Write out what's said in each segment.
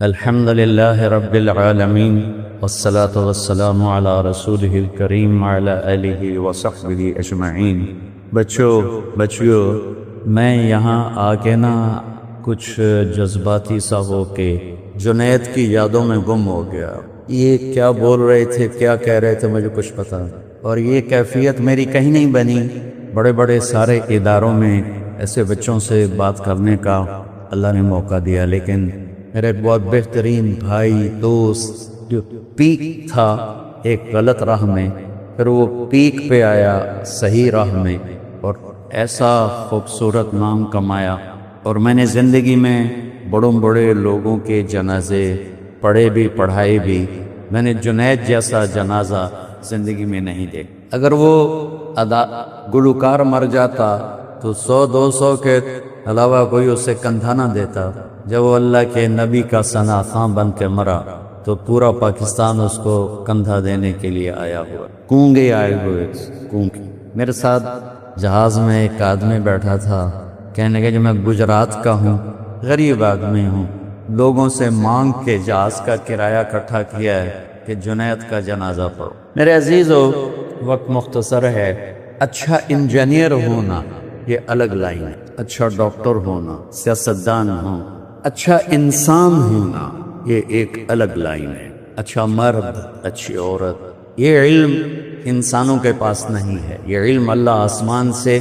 الحمد لله رب العالمين والصلاة والسلام على رسوله الكريم وعلى آله وصحبه اجمعین۔ بچیوں میں یہاں آکے نا کچھ جذباتی سا ہو کے جنید کی یادوں میں گم ہو گیا۔ یہ کیا بول رہے تھے، کیا کہہ رہے تھے، مجھے کچھ پتا نہیں، اور یہ کیفیت میری کہیں نہیں بنی۔ بڑے بڑے سارے اداروں میں ایسے بچوں سے بات کرنے کا اللہ نے موقع دیا، لیکن میرے ایک بہت بہترین بھائی دوست جو پیک تھا ایک غلط راہ میں، پھر وہ پیک پہ آیا صحیح راہ میں اور ایسا خوبصورت نام کمایا۔ اور میں نے زندگی میں بڑے لوگوں کے جنازے پڑھے بھی، پڑھائے بھی، میں نے جنید جیسا جنازہ زندگی میں نہیں دیکھا۔ اگر وہ گلوکار مر جاتا تو 100-200 کے علاوہ کوئی اسے کندھا نہ دیتا۔ جب وہ اللہ کے نبی کا ثنا خواں بن کے مرا تو پورا پاکستان اس کو کندھا دینے کے لیے آیا ہوا، گونگے آئے ہوئے گونگے۔ میرے ساتھ جہاز میں ایک آدمی بیٹھا تھا، کہنے لگا کہ میں گجرات کا ہوں، غریب آدمی ہوں، لوگوں سے مانگ کے جہاز کا کرایہ اکٹھا کیا ہے کہ جنید کا جنازہ پڑھو۔ میرے عزیزو، وقت مختصر ہے۔ اچھا انجینئر ہونا یہ الگ لائن ہے، اچھا ڈاکٹر ہونا، سیاستدان ہونا، اچھا انسان ہونا یہ ایک الگ لائن ہے۔ اچھا مرد، اچھی عورت، یہ علم انسانوں کے پاس نہیں ہے۔ یہ علم اللہ آسمان سے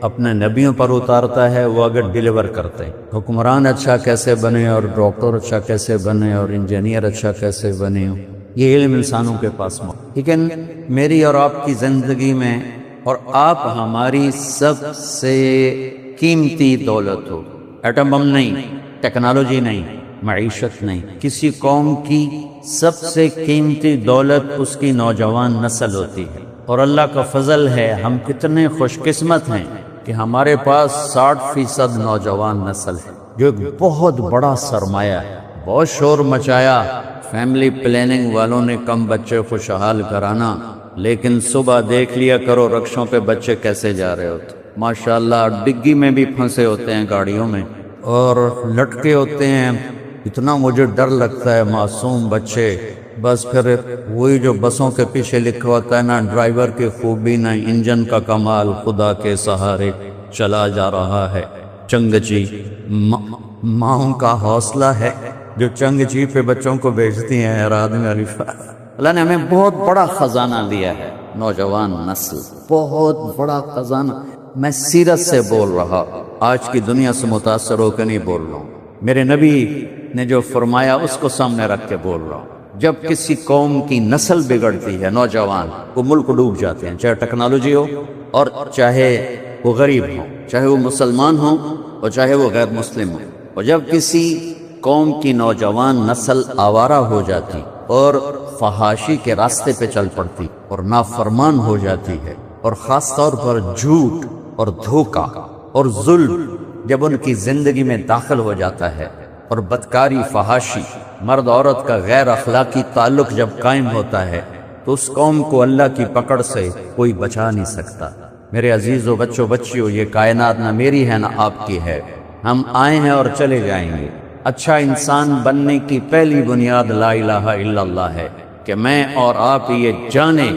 اپنے نبیوں پر اتارتا ہے، وہ اگر ڈیلیور کرتے ہیں۔ حکمران اچھا کیسے بنے اور ڈاکٹر اچھا کیسے بنے اور انجینئر اچھا کیسے بنے، یہ علم انسانوں کے پاس موجود۔ لیکن میری اور آپ کی زندگی میں، اور آپ ہماری سب سے قیمتی دولت ہو۔ ایٹم بم نہیں، ٹیکنالوجی نہیں، معیشت نہیں، کسی قوم کی سب سے قیمتی دولت اس کی نوجوان نسل ہوتی ہے۔ اور اللہ کا فضل ہے، ہم کتنے خوش قسمت ہیں کہ ہمارے پاس 60% نوجوان نسل ہے، جو ایک بہت بڑا سرمایہ ہے۔ بہت شور مچایا فیملی پلاننگ والوں نے کم بچے خوشحال کرانا، لیکن صبح دیکھ لیا کرو رکشوں پہ بچے کیسے جا رہے ہوتے، ماشاءاللہ ڈگی میں بھی پھنسے ہوتے ہیں گاڑیوں میں اور لٹکے ہوتے ہیں۔ اتنا مجھے ڈر لگتا ہے، معصوم بچے۔ بس پھر وہی جو بسوں کے پیچھے لکھا ہوتا ہے نا، ڈرائیور کی خوبی نہ انجن کا کمال، خدا کے سہارے چلا جا رہا ہے چنگچی۔ ماؤں کا حوصلہ ہے جو چنگچی پہ بچوں کو بھیجتی ہیں۔ اللہ نے ہمیں بہت بڑا خزانہ دیا ہے، نوجوان نسل، بہت بڑا خزانہ۔ میں سیرت سے بول رہا، آج کی دنیا سے متاثر ہو کے نہیں بول رہا ہوں۔ میرے نبی نے جو فرمایا اس کو سامنے رکھ کے بول رہا ہوں۔ جب کسی قوم کی نسل بگڑتی ہے، نوجوان، وہ ملک ڈوب جاتے ہیں، چاہے ٹیکنالوجی ہو اور چاہے وہ غریب ہو، چاہے وہ مسلمان ہو اور چاہے وہ غیر مسلم ہو۔ اور جب کسی قوم کی نوجوان نسل آوارہ ہو جاتی اور فحاشی کے راستے پہ چل پڑتی اور نافرمان ہو جاتی ہے، اور خاص طور پر جھوٹ اور دھوکہ اور ظلم جب ان کی زندگی میں داخل ہو جاتا ہے، اور بدکاری، فحاشی، مرد عورت کا غیر اخلاقی تعلق جب قائم ہوتا ہے، تو اس قوم کو اللہ کی پکڑ سے کوئی بچا نہیں سکتا۔ میرے عزیزو، بچیوں، یہ کائنات نہ میری ہے نہ آپ کی ہے، ہم آئے ہیں اور چلے جائیں گے۔ اچھا انسان بننے کی پہلی بنیاد لا الہ الا اللہ ہے، کہ میں اور آپ یہ جانیں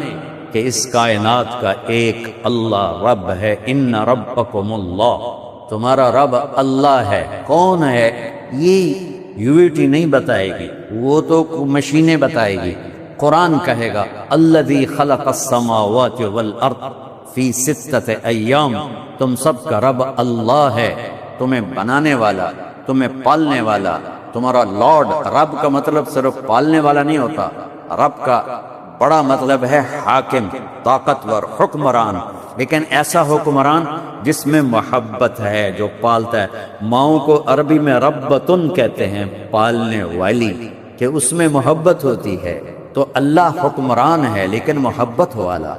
کہ اس کائنات کا ایک اللہ رب ہے۔ ان ربکم اللہ، تمہارا رب اللہ ہے۔ کون ہے یہ یوٹی نہیں بتائے گی، وہ تو مشینیں بتائے گی۔ قرآن کہے گا الذی خلق السماوات والارض فی 6 ایام، تم سب کا رب اللہ ہے، تمہیں بنانے والا، تمہیں پالنے والا، تمہارا لارڈ۔ رب کا مطلب صرف پالنے والا نہیں ہوتا، رب کا بڑا مطلب ہے حاکم، طاقتور، حکمران۔ لیکن ایسا حکمران جس میں محبت ہے، جو پالتا ہے۔ ماؤں کو عربی میں ربتن کہتے ہیں، پالنے والی، کہ اس میں محبت ہوتی ہے۔ تو اللہ حکمران ہے لیکن محبت والا،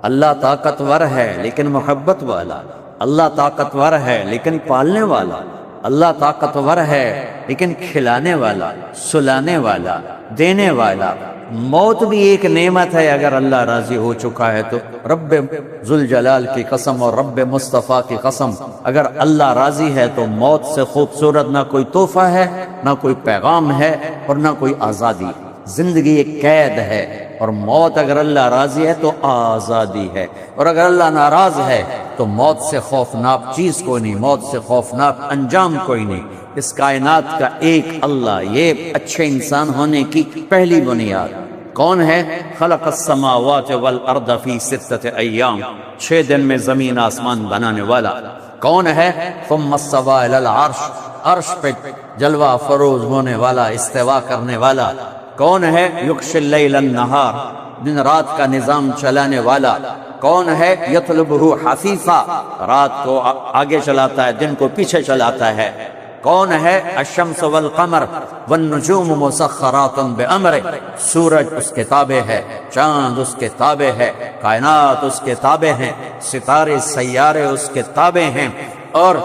اللہ طاقتور ہے لیکن محبت والا، اللہ طاقتور ہے لیکن پالنے والا، اللہ طاقتور ہے لیکن کھلانے والا، سلانے والا، دینے والا۔ موت بھی ایک نعمت ہے اگر اللہ راضی ہو چکا ہے تو۔ رب ذوالجلال کی قسم اور رب مصطفیٰ کی قسم، اگر اللہ راضی ہے تو موت سے خوبصورت نہ کوئی تحفہ ہے، نہ کوئی پیغام ہے، اور نہ کوئی آزادی۔ زندگی ایک قید ہے، اور موت اگر اللہ راضی ہے تو آزادی ہے، اور اگر اللہ ناراض ہے تو موت سے خوفناک چیز کوئی نہیں، موت سے خوفناک انجام کوئی نہیں۔ اس کائنات کا ایک اللہ، یہ اچھے انسان ہونے کی پہلی بنیاد۔ کون ہے؟ خلق السماوات والارض فی 6 ایام، 6 دن میں زمین آسمان بنانے والا۔ کون ہے؟ ثم استوى الی العرش، عرش پہ جلوہ فروز ہونے والا، استوا کرنے والا۔ کون ہے؟ یغشی اللیل النہار، دن رات کا نظام چلانے والا۔ کون ہے؟ یطلبہ حثیثا، رات کو آگے چلاتا ہے، دن کو پیچھے چلاتا ہے۔ کون ہے؟ الشمس والقمر والنجوم مسخرات بامرہ، سورج اس کے تابع ہے، چاند اس کے تابع ہے، کائنات اس کے تابع ہیں، ستارے سیارے اس کے تابع ہیں۔ اور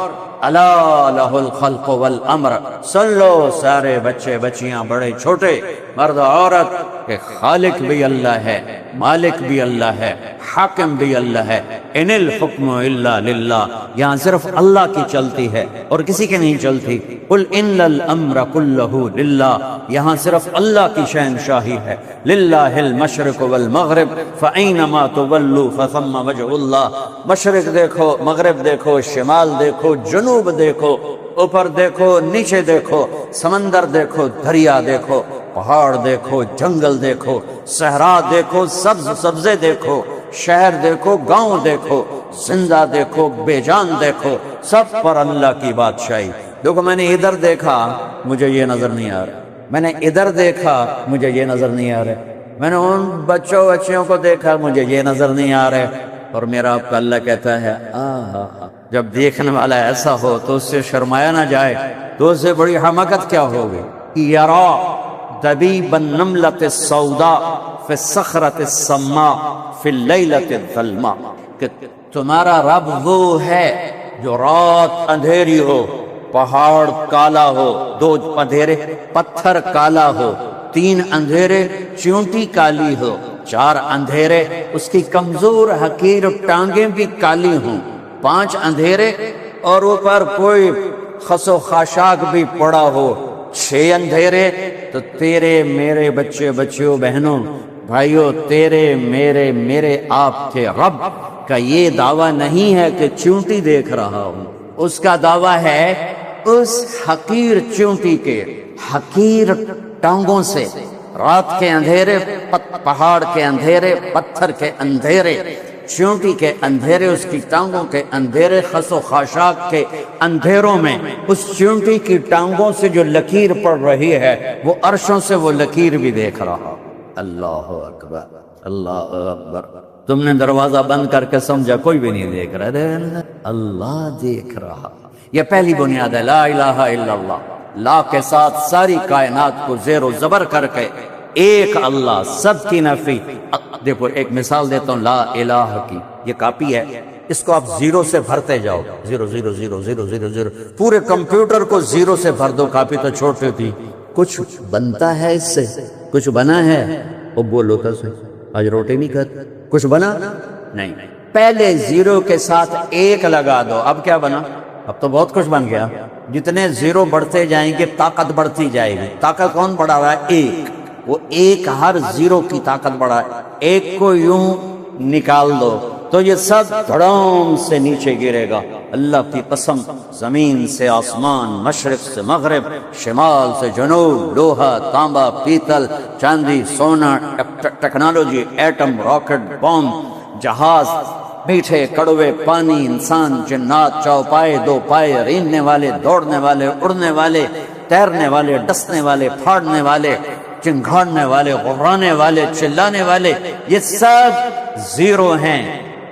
الا لہ الخلق والامر، سن لو سارے بچے بچیاں، بڑے چھوٹے، مرد عورت، کہ خالق بھی اللہ ہے، مالک بھی اللہ ہے، حاکم بھی اللہ ہے۔ ان الحکم الا للہ، یہاں صرف اللہ کی چلتی ہے اور کسی کی نہیں چلتی۔ قل ان الامر کلہ للہ، یہاں صرف اللہ کی شہنشاہی ہے۔ للہ المشرق والمغرب فاینما تولوا فثم وجہ اللہ، مشرق دیکھو، مغرب دیکھو، شمال دیکھو، جنوب دیکھو، اوپر دیکھو، نیچے دیکھو، سمندر دیکھو، دریا دیکھو، پہاڑ دیکھو، جنگل دیکھو، صحرا دیکھو، سبز سبزے دیکھو، شہر دیکھو، گاؤں دیکھو، زندہ دیکھو، بے جان دیکھو، سب پر اللہ کی بادشاہی۔ دیکھو میں نے ادھر دیکھا، مجھے یہ نظر نہیں آ رہا، میں نے ادھر دیکھا، مجھے یہ نظر نہیں آ رہا، میں نے ان بچوں کو دیکھا، مجھے یہ نظر نہیں آ رہا، اور میرا آپ کا اللہ کہتا ہے جب دیکھنے والا ایسا ہو تو اس سے شرمایا نہ جائے تو اس سے بڑی حماقت کیا ہوگی۔ یرا دبیب النملۃ السوداء فی الصخرۃ السماء فی اللیلۃ الظلماء، کہ تمہارا رب وہ ہے جو رات اندھیری ہو، پہاڑ کالا ہو، 2 اندھیرے پتھر کالا ہو، 3 اندھیرے چیونٹی کالی ہو، 4 اندھیرے اس کی کمزور حقیر ٹانگیں بھی کالی ہوں، 5 اندھیرے اور اوپر کوئی خس و خاشاک بھی پڑا ہو، 6 اندھیرے۔ تو تیرے میرے بچے بچیوں بہنوں بھائیوں، تیرے میرے آپ کے رب کا یہ دعویٰ نہیں ہے کہ چونٹی دیکھ رہا ہوں، اس کا دعویٰ ہے اس حقیر چونٹی کے حقیر ٹانگوں سے، رات کے اندھیرے، پہاڑ کے اندھیرے، پتھر کے اندھیرے، چونٹی کے اندھیرے، اس کی ٹانگوں کے اندھیرے، خس و خاشاک کے اندھیروں میں اس چونٹی کی ٹانگوں سے جو لکیر پڑ رہی ہے وہ عرشوں سے وہ لکیر بھی دیکھ رہا۔ اللہ اکبر، اللہ اکبر۔ تم نے دروازہ بند کر کے سمجھا کوئی بھی نہیں دیکھ رہا، اللہ دیکھ رہا۔ یہ پہلی بنیاد ہے، لا الہ الا اللہ، لا کے ساتھ ساری کائنات کو زیر و زبر کر کے ایک اللہ، سب کی نفی۔ دیکھو ایک مثال دیتا ہوں لا الہ کی، یہ کاپی ہے، اس کو آپ 0 سے بھرتے جاؤ، 0 0 0 0 0 0، پورے کمپیوٹر کو 0 سے بھر دو، کاپی تو چھوٹی تھی، کچھ بنتا ہے اس سے؟ کچھ بنا ہے؟ وہ بولو تو صحیح، آج روٹی نہیں کھاتے، کچھ بنا نہیں۔ پہلے 0 کے ساتھ 1 لگا دو، اب کیا بنا؟ اب تو بہت کچھ بن گیا۔ جتنے 0 بڑھتے جائیں گے طاقت بڑھتی جائے گی۔ طاقت کون بڑھا رہا ہے؟ 1، وہ 1 ہر 0 کی طاقت بڑھا ہے۔ 1 کو یوں نکال دو تو یہ سب دھڑام سے نیچے گرے گا۔ اللہ کی قسم، زمین سے آسمان، مشرق سے مغرب، شمال سے جنوب، لوہا، تانبا، پیتل، چاندی، سونا، ٹیکنالوجی، ایٹم، راکٹ، بم، جہاز، میٹھے کڑوے، پانی، انسان، جنات، چوپائے، 2 پائے، ریننے والے، دوڑنے والے، اڑنے والے، تیرنے والے، ڈسنے والے، پھاڑنے والے، چنگھاڑنے والے، غرانے والے، چلانے والے، یہ سب 0 ہیں۔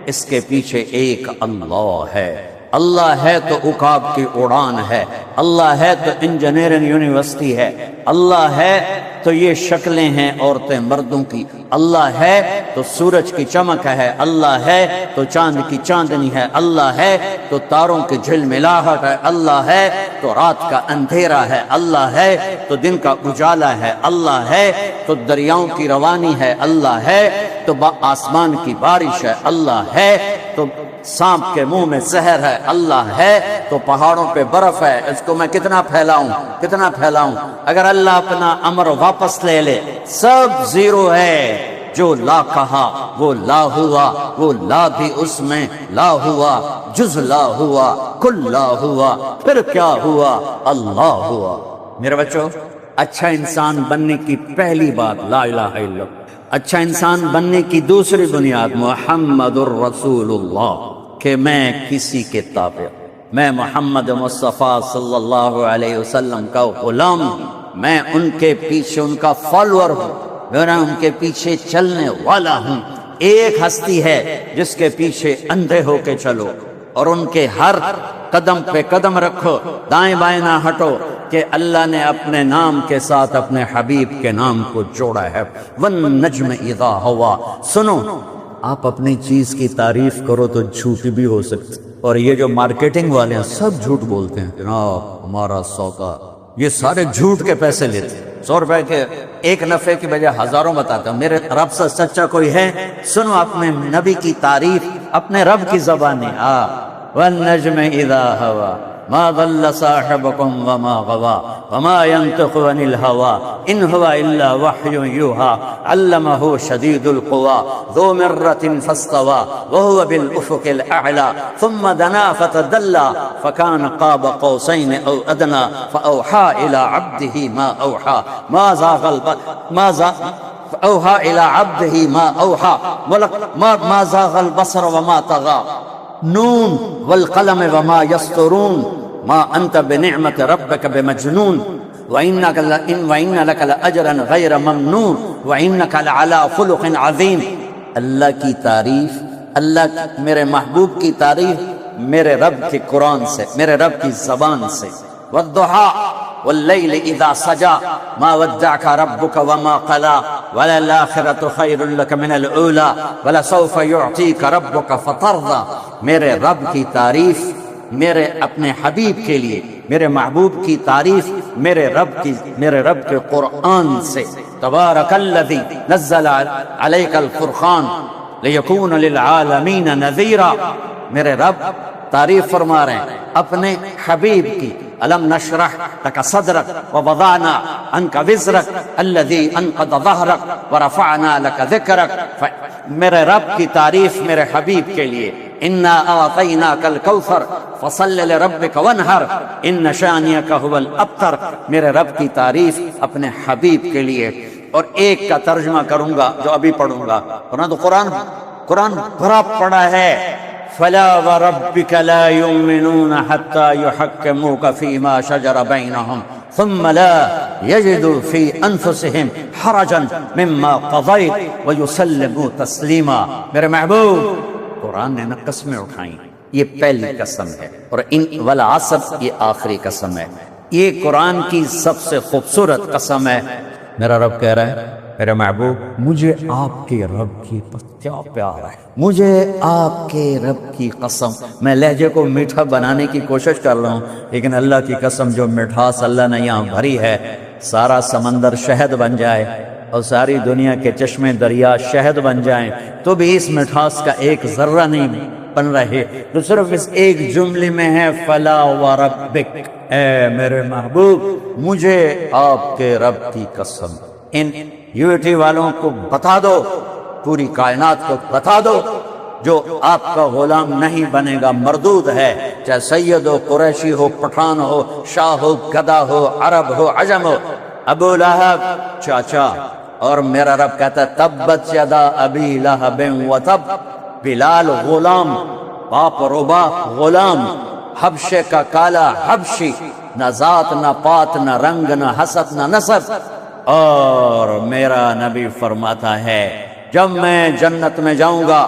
اس کے پیچھے ایک اللہ ہے۔ اللہ ہے تو عقاب کی اڑان ہے، اللہ ہے تو انجینئرنگ یونیورسٹی ہے، اللہ ہے تو یہ شکلیں ہیں عورتیں مردوں کی، اللہ ہے تو سورج کی چمک ہے، اللہ ہے تو چاند کی چاندنی ہے، اللہ ہے تو تاروں کی جھلملاہٹ ہے، اللہ ہے تو رات کا اندھیرا ہے، اللہ ہے تو دن کا اجالا ہے، اللہ ہے تو دریاؤں کی روانی ہے، اللہ ہے تو آسمان کی بارش ہے، اللہ ہے تو سانپ کے منہ میں زہر ہے، اللہ ہے تو پہاڑوں پہ برف ہے۔ اس کو میں کتنا پھیلاؤں؟ اگر اللہ اپنا امر واپس لے لے، سب زیرو ہے۔ جو لا کہا وہ لا ہوا، وہ لا بھی اس میں لا ہوا، جز لا ہوا، کل لا ہوا، پھر کیا ہوا؟ اللہ ہوا۔ میرے بچوں، اچھا انسان بننے کی پہلی بات لا الہ الا اللہ، اچھا انسان بننے کی دوسری بنیاد محمد الرسول اللہ، کہ میں کسی کے تابع، میں محمد مصطفیٰ صلی اللہ علیہ وسلم کا غلام ہوں، میں ان کے پیچھے ان کا فالوور ہوں، میں ان کے پیچھے چلنے والا ہوں۔ ایک ہستی ہے جس کے پیچھے اندھے ہو کے چلو اور ان کے ہر قدم پہ قدم رکھو، دائیں بائیں نہ ہٹو، کہ اللہ نے اپنے نام کے ساتھ اپنے حبیب کے نام کو جوڑا ہے۔ والنجم اذا ہوا۔ سنو، آپ اپنی چیز کی تعریف کرو تو جھوٹ بھی ہو سکتی، اور یہ جو مارکیٹنگ والے ہیں سب جھوٹ بولتے ہیں، جناب ہمارا 100 کا، یہ سارے جھوٹ کے پیسے لیتے ہیں، 100 روپے کے ایک نفع کی بجائے ہزاروں بتاتا ہوں۔ میرے رب سے سچا کوئی ہے؟ سنو اپنے نبی کی تعریف اپنے رب کی زبانی۔ والنجم اذا ہوا ما ضل صاحبكم وما غوى وما ينطق عن الهوى ان هو الا وحي يوحى علمه شديد القوى ذو مرة فاستوى وهو بالافق الاعلى ثم دنا فتدلى فكان قاب قوسين او ادنى فاوحى الى عبده ما اوحى اوحى الى عبده ما اوحى ما زاغ البصر وما طغى نون والقلم وما يسطرون ما انت بنعمت ربك بمجنون وان لك لاجرا غير ممنون وانك لعلى خلق عظیم۔ اللہ کی تعریف، اللہ میرے محبوب کی تعریف میرے رب کے قرآن سے، میرے رب کی زبان سے۔ والضحى واللیل اذا سجى ما ودعك ربك وما قلى وللآخرة خير لك من الأولى ولسوف يعطيك ربك فترضى۔ میرے رب کی تعریف میرے اپنے حبیب کے لیے، میرے محبوب کی تعریف میرے رب کے قرآن سے۔ تبارک الذی نزل علیک الفرقان لیکون للعالمین نذیرا۔ میرے رب تعریف فرما رہے ہیں اپنے حبیب کی۔ الم نشرح لك صدرك ووضعنا عنك وزرك الذي انقض ظهرك ورفعنا لك ذكرك۔ میرے رب کی تعریف میرے حبیب کے لیے۔ انا اعطیناک الکوثر فصل لربک وانحر ان شانئک هو الابتر۔ میرے رب کی تعریف اپنے حبیب کے لیے۔ اور ایک کا ترجمہ کروں گا جو ابھی پڑھوں گا، ورنہ تو قرآن بھرا پڑا ہے۔ فلا وربك لا يؤمنون حتى يحكموك فيما شجر بينهم ثم لا يجدوا في انفسهم حرجا مما قضيت ويسلموا تسليما۔ میرے محبوب، قرآن نے قسمیں اٹھائیں، یہ پہلی قسم ہے، اور ان والعصر یہ آخری قسم ہے۔ یہ قرآن کی سب سے خوبصورت قسم ہے۔ میرا رب کہہ رہا ہے میرے محبوب، مجھے آپ کے رب کی کیا پیار ہے، مجھے آپ کے رب کی قسم۔ میں لہجے کو میٹھا بنانے کی کوشش کر رہا ہوں، لیکن اللہ کی قسم جو مٹھاس اللہ نے یہاں بھری ہے، سارا سمندر شہد بن جائے اور ساری دنیا کے چشمے دریا شہد بن جائیں تو بھی اس مٹھاس کا ایک ذرہ نہیں بن رہے، تو صرف اس ایک جملے میں ہے فلا وربک، اے میرے محبوب مجھے آپ کے رب کی قسم۔ ان یونٹی والوں کو بتا دو، پوری کائنات کو بتا دو، جو آپ کا غلام نہیں بنے گا مردود ہے، چاہے سید ہو، قریشی ہو، پٹھان ہو، شاہ ہو، گدا ہو، عرب ہو، عجم ہو۔ ابو لہب چاچا، اور میرا رب کہتا ہے تبت یدا ابی لہب وتب، بلال غلام، باپ روبا غلام، حبشے کا کالا حبشی، نہ ذات نہ پات نہ رنگ نہ حسب نہ نسب۔ اور میرا نبی فرماتا ہے جب میں جنت میں جاؤں گا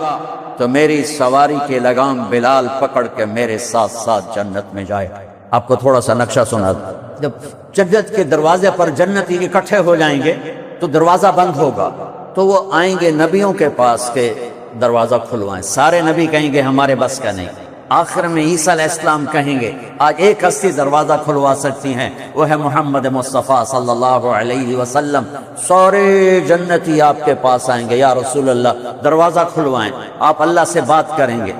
تو میری سواری کے لگام بلال پکڑ کے میرے ساتھ ساتھ جنت میں جائے۔ آپ کو تھوڑا سا نقشہ سنا جب جنت کے دروازے پر جنتی اکٹھے ہو جائیں گے تو دروازہ بند ہوگا، تو وہ آئیں گے نبیوں کے پاس کہ دروازہ کھلوائیں. سارے نبی کہیں گے ہمارے بس کا نہیں. آخر میں عیسیٰ علیہ السلام کہیں گے آج ایک ہستی دروازہ کھلوا سکتی ہیں، وہ ہے محمد مصطفیٰ صلی اللہ علیہ وسلم. سارے جنتی آپ کے پاس آئیں گے، یا رسول اللہ دروازہ کھلوائیں. آپ اللہ سے بات کریں گے،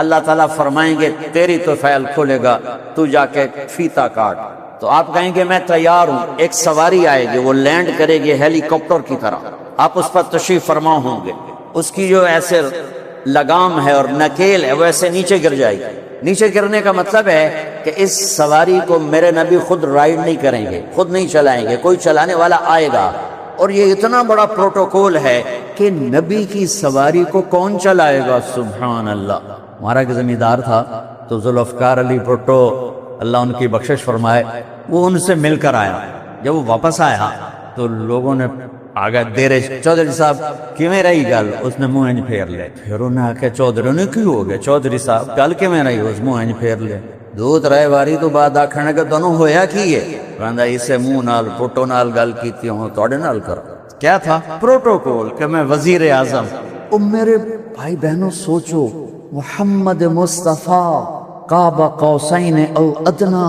اللہ تعالیٰ فرمائیں گے تیری تو فعل کھلے گا، تو جا کے فیتا کاٹ. تو آپ کہیں گے میں تیار ہوں. ایک سواری آئے گی، وہ لینڈ کرے گی ہیلی کاپٹر کی طرح، آپ اس پر تشریف فرما ہوں گے. اس کی جو ایسے لگام ہے اور نکیل ہے وہ ایسے نیچے گر جائے گی. نیچے گرنے کا مطلب ہے کہ اس سواری کو میرے نبی خود رائڈ نہیں کریں گے، خود نہیں چلائیں گے، کوئی چلانے والا آئے گا. اور یہ اتنا بڑا پروٹوکول ہے کہ نبی کی سواری کو کون چلائے گا؟ سبحان اللہ. ہمارا ایک زمیندار تھا تو ذوالفقار علی بھٹو اللہ ان کی بخشش فرمائے، وہ ان سے مل کر آیا. جب وہ واپس آیا تو لوگوں نے آگے دیرے چودھری صاحب کیویں رہی گل؟ اس نے منہ انج پھیر لے. پھر انہیں آکے چودھری نے کی ہو گیا چودھری صاحب گل کیویں رہی؟ اس منہ انج پھیر لے. دو ترے واری تو بعد آکھنے کہ تانوں ہویا کی ہے؟ کہندا اسے منہ نال بھٹو نال گل کیتی ہوں تواڈے نال کر. کیا تھا؟ پروٹوکول کہ میں وزیر اعظم. او میرے بھائی بہنوں سوچو، محمد مصطفیٰ قاب قوسین او ادنا،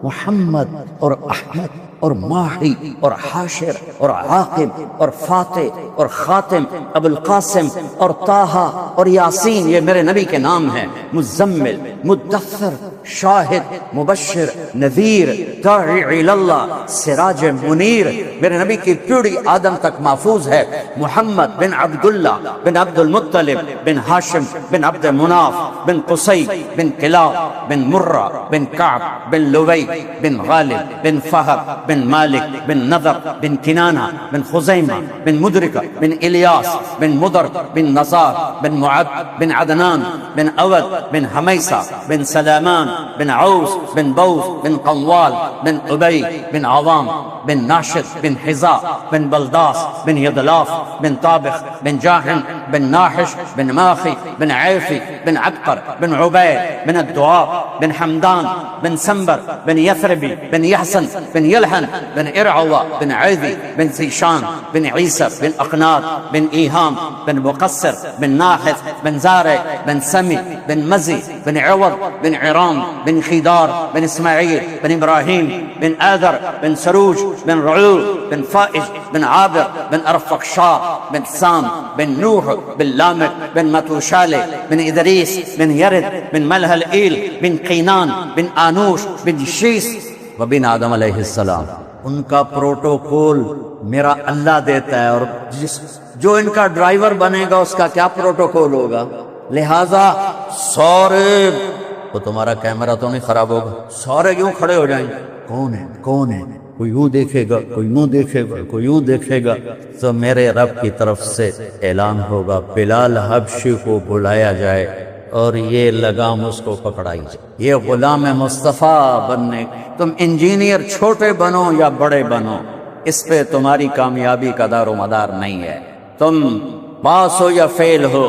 محمد اور احمد اور ماہی اور حاشر اور عاقب اور فاتح اور خاتم، ابو القاسم اور طٰہٰ اور یاسین، یہ میرے نبی کے نام ہیں. مزمل، مدثر، شاہد، مبشر، نذیر، داعی الی اللہ، سراج منیر. میرے نبی کی پیڑھی آدم تک محفوظ ہے. محمد بن عبداللہ بن عبد المطلب بن ہاشم بن عبد مناف بن قصی بن کلاب بن مرہ بن کعب بن لوی بن غالب بن فہد بن مالک بن نضر بن کنانہ بن خزیمہ بن مدرکہ بن الیاس بن مدر بن نصار بن معد بن عدنان بن اود بن حمیسہ بن سلامان بن عوس بن بوس بن قوال بن ابی بن عوام بن ناشد بن حذاء بن بلداس بن یدلاف بن طابخ بن جاحن بن ناحش بن ماخی بن عیفی بن عبقر بن عبید بن الدعاب بن حمدان بن سنبر بن یثربی بن یحسن بن یلحن بن ارعوہ بن عیدی بن زیشان بن عیسر بن اقناط بن ایہام بن مقصر بن ناحث بن زارع بن سمی بن مزی بن عوض بن عرام بن خیدار بن اسماعیل بن ابراہیم بن آذر بن سروج بن رعور بن فائج بن عابر بن ارفقشار بن سام بن نوح بن لامک بن متوشالہ بن ادریس بن یرد بن ملہل ایل بن قینان بن آنوش بن شیس وبن آدم علیہ السلام. ان کا پروٹوکول میرا اللہ دیتا ہے، اور جو ان کا ڈرائیور بنے گا اس کا کیا پروٹوکول ہوگا. لہذا سارے، وہ تمہارا کیمرہ تو نہیں خراب ہوگا، سارے کیوں کھڑے ہو جائیں گے؟ کون ہے کون ہے؟ کوئی یوں دیکھے گا، کوئی یوں دیکھے گا، کوئی یوں دیکھے گا. تو میرے رب کی طرف سے اعلان ہوگا بلال حبشی کو بلایا جائے اور یہ لگام اس کو پکڑائی جائے. یہ غلام مصطفیٰ بننے، تم انجینئر چھوٹے بنو یا بڑے بنو، اس پہ تمہاری کامیابی کا دار و مدار نہیں ہے. تم پاس ہو یا فیل ہو،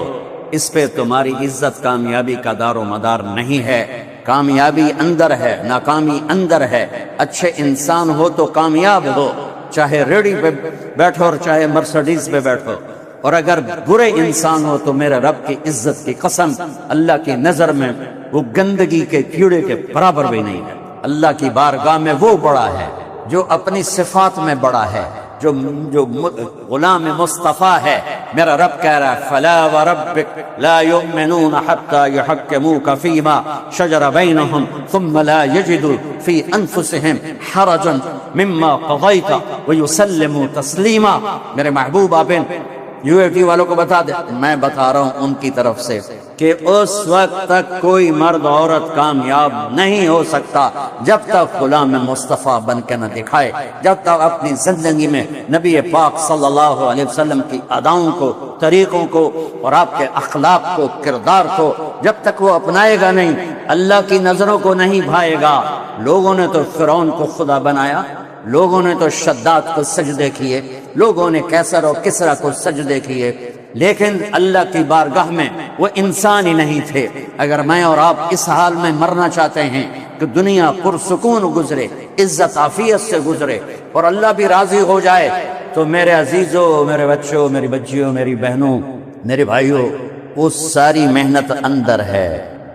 اس پہ تمہاری عزت کامیابی کا دار و مدار نہیں ہے. کامیابی اندر ہے، ناکامی اندر ہے. اچھے انسان ہو تو کامیاب ہو، چاہے ریڑھی پہ بیٹھو اور چاہے مرسڈیز پہ بیٹھو. اور اگر برے انسان ہو تو میرے رب کی عزت کی قسم اللہ کی نظر میں وہ گندگی کے کیڑے کے برابر بھی نہیں ہے. اللہ کی بارگاہ میں وہ بڑا ہے جو اپنی صفات میں بڑا ہے، جو غلام مصطفیٰ ہے. میرا رب کہہ رہا ہے فلا وربک لا یؤمنون حتی یحکموک فیما شجر بینہم ثم لا یجدوا فی انفسہم حرجا مما قضیت ویسلموا تسلیما. میرے محبوب آپ یو اے ٹی والوں کو بتا دے، میں بتا رہا ہوں ان کی طرف سے کہ اس وقت تک کوئی مرد عورت کامیاب نہیں ہو سکتا جب تک غلام مصطفیٰ بن کے نہ دکھائے، جب تک اپنی زندگی میں نبی پاک صلی اللہ علیہ وسلم کی اداؤں کو، طریقوں کو اور آپ کے اخلاق کو، کردار کو جب تک وہ اپنائے گا نہیں، اللہ کی نظروں کو نہیں بھائے گا. لوگوں نے تو فرعون کو خدا بنایا، لوگوں نے تو شداد کو سجدے کیے، لوگوں نے کیسر اور کسرا کو سجدے کیے، لیکن اللہ کی بارگاہ میں وہ انسان ہی نہیں تھے. اگر میں اور آپ اس حال میں مرنا چاہتے ہیں کہ دنیا پرسکون گزرے، عزت عافیت سے گزرے اور اللہ بھی راضی ہو جائے، تو میرے عزیزوں، میرے بچوں، میری بچیوں، میری بہنوں، میرے بھائیوں، وہ ساری محنت اندر ہے۔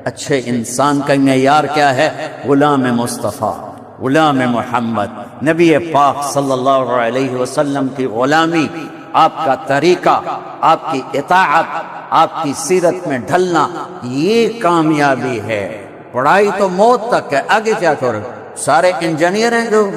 اچھے انسان کا معیار کیا ہے؟ غلام مصطفیٰ، غلام محمد، نبی پاک صلی اللہ علیہ وسلم کی غلامی، آپ کا طریقہ، آپ کی اطاعت، آپ کی سیرت میں ڈھلنا، یہ کامیابی ہے۔ پڑھائی تو موت تک ہے، آگے کیا کرو؟ سارے انجینئر ہیں جو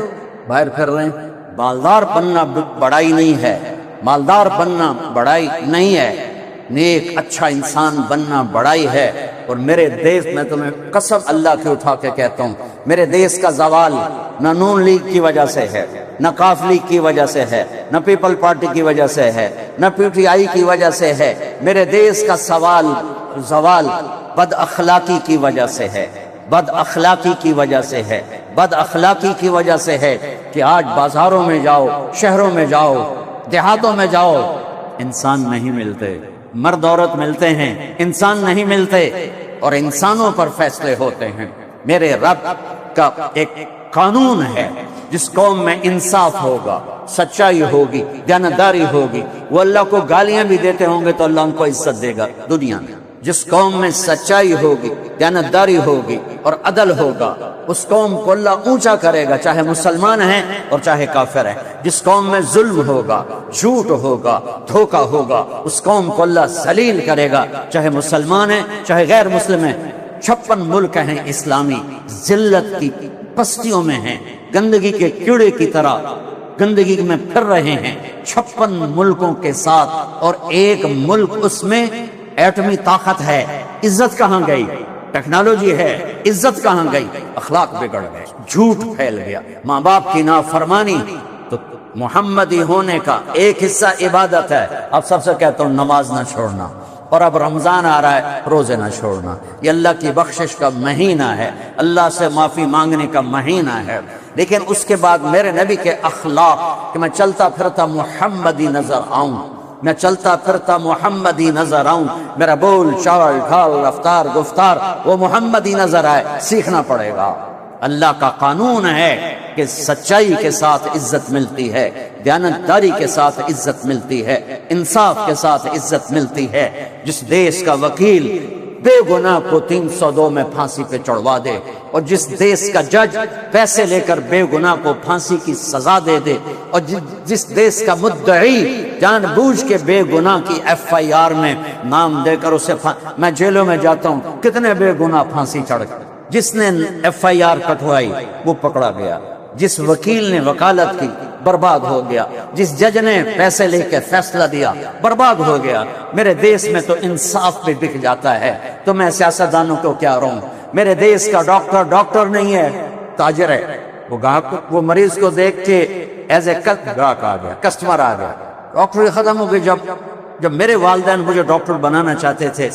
باہر پھر رہے ہیں۔ مالدار بننا بڑائی نہیں ہے، مالدار بننا بڑائی نہیں ہے، نیک اچھا انسان بننا بڑائی ہے۔ اور میرے دیش میں تمہیں قسم اللہ کی اٹھا کے کہتا ہوں، میرے دیش کا زوال نہ نون لیگ کی وجہ سے ہے، نہ کاف لیگ کی وجہ سے ہے، نہ پیپل پارٹی کی وجہ سے ہے، نہ پی ٹی آئی کی وجہ سے ہے۔ میرے دیش کا زوال بد اخلاقی کی وجہ سے ہے، بد اخلاقی کی وجہ سے ہے، بد اخلاقی کی وجہ سے ہے کہ آج بازاروں میں جاؤ، شہروں میں جاؤ، دیہاتوں میں جاؤ، انسان نہیں ملتے، مرد عورت ملتے ہیں، انسان نہیں ملتے، اور انسانوں پر فیصلے ہوتے ہیں۔ میرے رب کا ایک قانون ہے، جس قوم میں انصاف ہوگا، سچائی ہوگی، دیانتداری ہوگی، وہ اللہ کو گالیاں بھی دیتے ہوں گے تو اللہ ان کو عزت دے گا دنیا میں۔ جس قوم میں سچائی ہوگی، دیانتداری ہوگی اور عدل ہوگا، اس قوم کو اللہ اونچا کرے گا، چاہے مسلمان ہیں اور چاہے کافر ہیں۔ جس قوم میں ظلم ہوگا، جھوٹ ہوگا، دھوکہ ہوگا، اس قوم کو اللہ ذلیل کرے گا، چاہے مسلمان ہیں چاہے غیر مسلم ہیں۔ 56 ملک ہیں اسلامی، ذلت کی پستیوں میں ہیں، گندگی کے کیڑے کی طرح گندگی میں پھر رہے ہیں 56 ملکوں کے ساتھ، اور ایک ملک اس میں ایٹمی طاقت ہے۔ عزت کہاں گئی؟ ٹیکنالوجی ہے، عزت کہاں گئی؟ اخلاق بگڑ گئے، جھوٹ پھیل گیا، ماں باپ کی نافرمانی۔ تو محمدی ہونے کا ایک حصہ عبادت ہے۔ اب سب سے کہتا ہوں نماز نہ چھوڑنا، اور اب رمضان آ رہا ہے، روزے نہ چھوڑنا۔ یہ اللہ کی بخشش کا مہینہ ہے، اللہ سے معافی مانگنے کا مہینہ ہے۔ لیکن اس کے بعد میرے نبی کے اخلاق کہ میں چلتا پھرتا محمدی نظر آؤں، میں چلتا پھرتا محمدی نظر آؤں، میرا بول چال ڈھال رفتار گفتار وہ محمدی نظر آئے، سیکھنا پڑے گا۔ اللہ کا قانون ہے کہ سچائی کے ساتھ عزت ملتی ہے، دیانتداری کے ساتھ عزت ملتی ہے، انصاف کے ساتھ عزت ملتی ہے۔ جس دیش کا وکیل بے گناہ کو 302 میں پھانسی پہ چڑھوا دے، اور جس دیش کا جج پیسے لے کر بے گناہ کو پھانسی کی سزا دے دے، اور جس دیش کا مدعی جان بوجھ کے بے گناہ کی FIR میں نام دے کر اسے میں جیلوں میں جاتا ہوں، کتنے بے گناہ پھانسی چڑھ گئے۔ جس نے FIR کٹوائی وہ پکڑا گیا، جس وکیل نے وکالت کی برباد ہو گیا، جس جج نے پیسے لے کے فیصلہ دیا برباد ہو گیا۔ میرے دیش میں تو انصاف پہ بک جاتا ہے، تو میں سیاستدانوں کو کیا رہوں؟ میرے دیش کا ڈاکٹر نہیں ہے، تاجر ہے۔ وہ گاہک، وہ مریض کو دیکھ کے ایز اے گاہک آ گیا، کسٹمر آ گیا۔ ڈاکٹر ختم ہو گئی۔ جب میرے والدین مجھے ڈاکٹر بنانا چاہتے تھے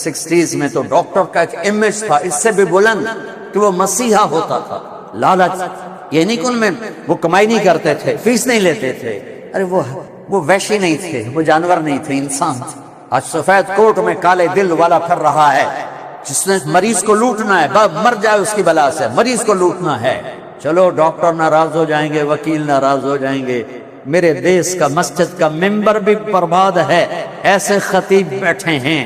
60s میں، تو ڈاکٹر کا ایک امیج تھا اس سے بھی بلند کہ وہ مسیحا ہوتا تھا۔ لالچ یہ نہیں کہ ان میں وہ کمائی نہیں کرتے تھے، فیس نہیں لیتے تھے، ارے وہ وحشی نہیں تھے، وہ جانور نہیں تھے، انسان تھے۔ آج سفید کوٹ میں کالے دل والا پھر رہا ہے، جس نے مریض کو لوٹنا ہے، مر جائے اس کی بلا سے، مریض کو لوٹنا ہے۔ چلو ڈاکٹر ناراض ہو جائیں گے، وکیل ناراض ہو جائیں گے، میرے دیش کا مسجد کا ممبر بھی برباد ہے۔ ایسے خطیب بیٹھے ہیں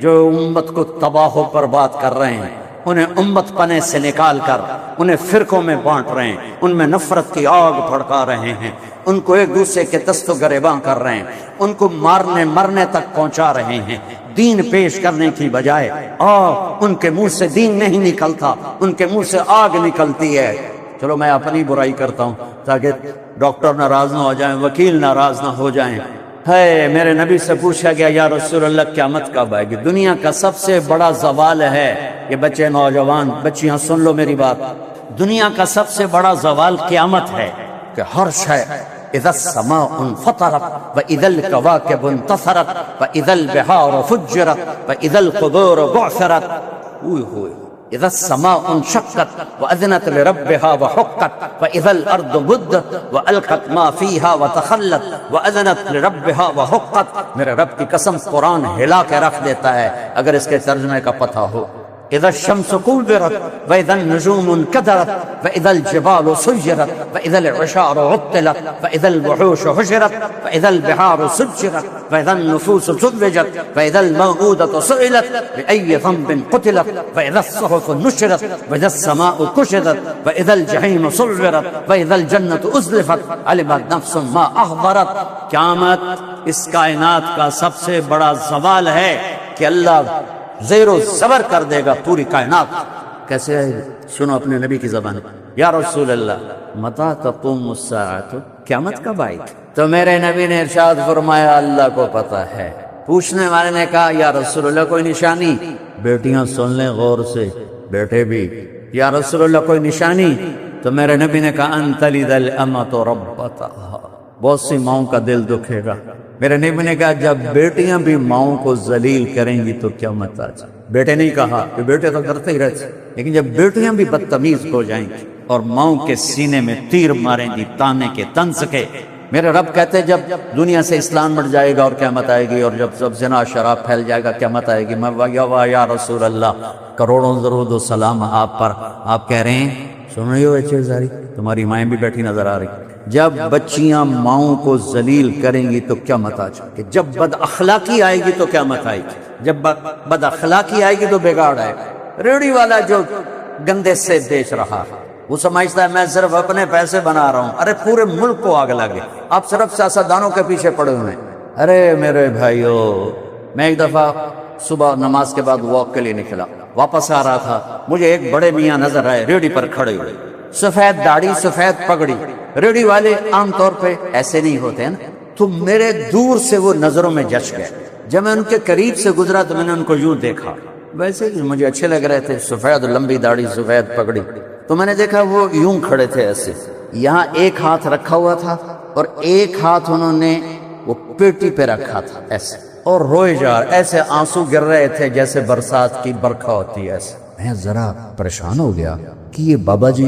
جو امت کو تباہ و برباد کر رہے ہیں، انہیں امت پنے سے نکال کر انہیں فرقوں میں بانٹ رہے ہیں، ان میں نفرت کی آگ بھڑکا رہے ہیں، ان کو ایک دوسرے کے دست و گریباں کر رہے ہیں، ان کو مرنے تک پہنچا رہے ہیں۔ دین پیش کرنے کی بجائے ان کے منہ سے دین نہیں نکلتا، ان کے منہ سے آگ نکلتی ہے۔ چلو میں اپنی برائی کرتا ہوں تاکہ ڈاکٹر ناراض نہ ہو جائیں، وکیل ناراض نہ ہو جائیں۔ ہے میرے نبی سے پوچھا گیا یا رسول اللہ قیامت کب آئے گی؟ دنیا کا سب سے بڑا زوال ہے، یہ بچے نوجوان بچیاں سن لو میری بات، دنیا کا سب سے بڑا زوال قیامت ہے کہ ہر شے اذا السماء انفطرت واذا الكواكب انتثرت واذا البحار فجرت واذا القبور بعثرت، اذا السماء انشقت واذنت لربها وحقت واذا الارض مدت والقت ما فيها وتخلت واذنت لربها وحقت۔ میرے رب کی قسم قرآن ہلا کے رکھ دیتا ہے اگر اس کے ترجمے کا پتہ ہو۔ اذا الشمس كورت واذا النجوم انكدرت واذا الجبال سيرت واذا العشار عطلت واذا الوحوش حشرت واذا البحار سجرت واذا النفوس زوجت واذا الموءودة سئلت بأي ذنب قتلت واذا الصحف نشرت واذا السماء كشطت واذا الجحيم سعرت واذا الجنة ازلفت علمت نفس ما احضرت. قیامت اس کائنات کا سب سے بڑا زوال ہے کہ اللہ زیر و زبر کر دے گا پوری کائنات. کیسے ہے؟ سنو اپنے نبی کی زبان. یا رسول اللہ متى تقوم الساعة، قیامت کب آئے گی؟ تو میرے نبی نے ارشاد فرمایا اللہ کو پتا ہے. پوچھنے والے نے کہا یا رسول اللہ کوئی نشانی؟ بیٹیاں سن لیں غور سے، بیٹے بھی. یا رسول اللہ کوئی نشانی؟ تو میرے نبی نے کہا ان تلد الامۃ ربتہا. بہت سی ماؤں کا دل دکھے گا. میرے نبی نے کہا جب بیٹیاں بھی ماؤں کو ذلیل کریں گی تو قیامت آ جائے. بیٹے نہیں کہا کہ بیٹے تو کرتے ہی رہتے، لیکن جب بیٹیاں بھی بدتمیز ہو جائیں گی اور ماؤں کے سینے میں تیر ماریں گی تانے کے طنز کے. میرے رب کہتے جب دنیا سے اسلام بڑھ جائے گا اور قیامت آئے گی، اور جب سب زنا شراب پھیل جائے گا قیامت آئے گی. میں یا رسول اللہ کروڑوں درود و سلام آپ پر. آپ کہہ رہے ہیں سن رہی ہو اچھے زاری، تمہاری مائیں بھی بیٹھی نظر آ رہی. جب بچیاں ماؤں کو ذلیل کریں گی تو قیامت آ جائے گی. جب بد اخلاقی آئے گی تو قیامت آئے گی. جب بد اخلاقی آئے گی تو بگاڑ آئے گا. ریڑھی والا جو گندے سے بیچ رہا ہے وہ سمجھتا ہے میں صرف اپنے پیسے بنا رہا ہوں. ارے پورے ملک کو آگ لگے. آپ صرف سیاستدانوں کے پیچھے پڑے ہوئے ہیں. ارے میرے بھائیو، میں ایک دفعہ صبح نماز کے بعد واک کے لیے نکلا، واپس آ رہا تھا، مجھے ایک بڑے میاں نظر آئے ریڑھی پر کھڑے ہوئے، سفید داڑھی سفید پگڑی. ریڑھی والے عام طور پہ ایسے نہیں ہوتے ہیں نا، تو میرے دور سے وہ نظروں میں جچ گئے. جب میں ان کے قریب سے گزرا تو میں نے ان کو یوں دیکھا، ویسے مجھے اچھے لگ رہے تھے، سفید لمبی داڑھی سفید پگڑی. تو میں نے دیکھا وہ یوں کھڑے تھے ایسے، یہاں ایک ہاتھ رکھا ہوا تھا اور ایک ہاتھ انہوں نے وہ پیٹی پہ رکھا تھا ایسے، اور روئے جا ایسے آنسو گر رہے تھے جیسے برسات کی برکھا ہوتی ہے ایسے. میں ذرا پریشان ہو گیا کہ یہ بابا جی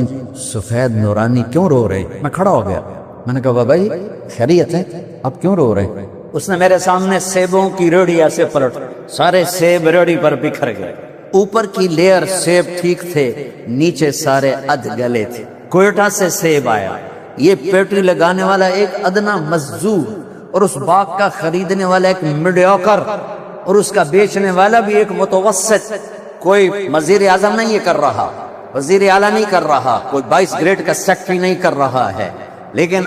سفید نورانی کیوں رو رہے. میں کھڑا ہو گیا، میں نے کہا بابا جی خیریت ہے، آپ کیوں رو رہے؟ اس نے میرے سامنے سیبوں کی ریڑھی ایسے پلٹ، سارے سیب ریڑھی پر بکھر گئے. اوپر کی لیئر سیب ٹھیک تھے، نیچے سارے ادھ گلے تھے. کوئٹہ سے سیب آیا. یہ پیٹی لگانے والا ایک ادنا مزدور، اور اس باغ کا خریدنے والا ایک میڈیوکر، اور اس کا بیچنے والا بھی ایک متوسط. کوئی وزیر اعظم نہیں یہ کر رہا، وزیر اعلیٰ نہیں کر رہا، کوئی 22 گریڈ کا سیکٹری نہیں کر رہا ہے. لیکن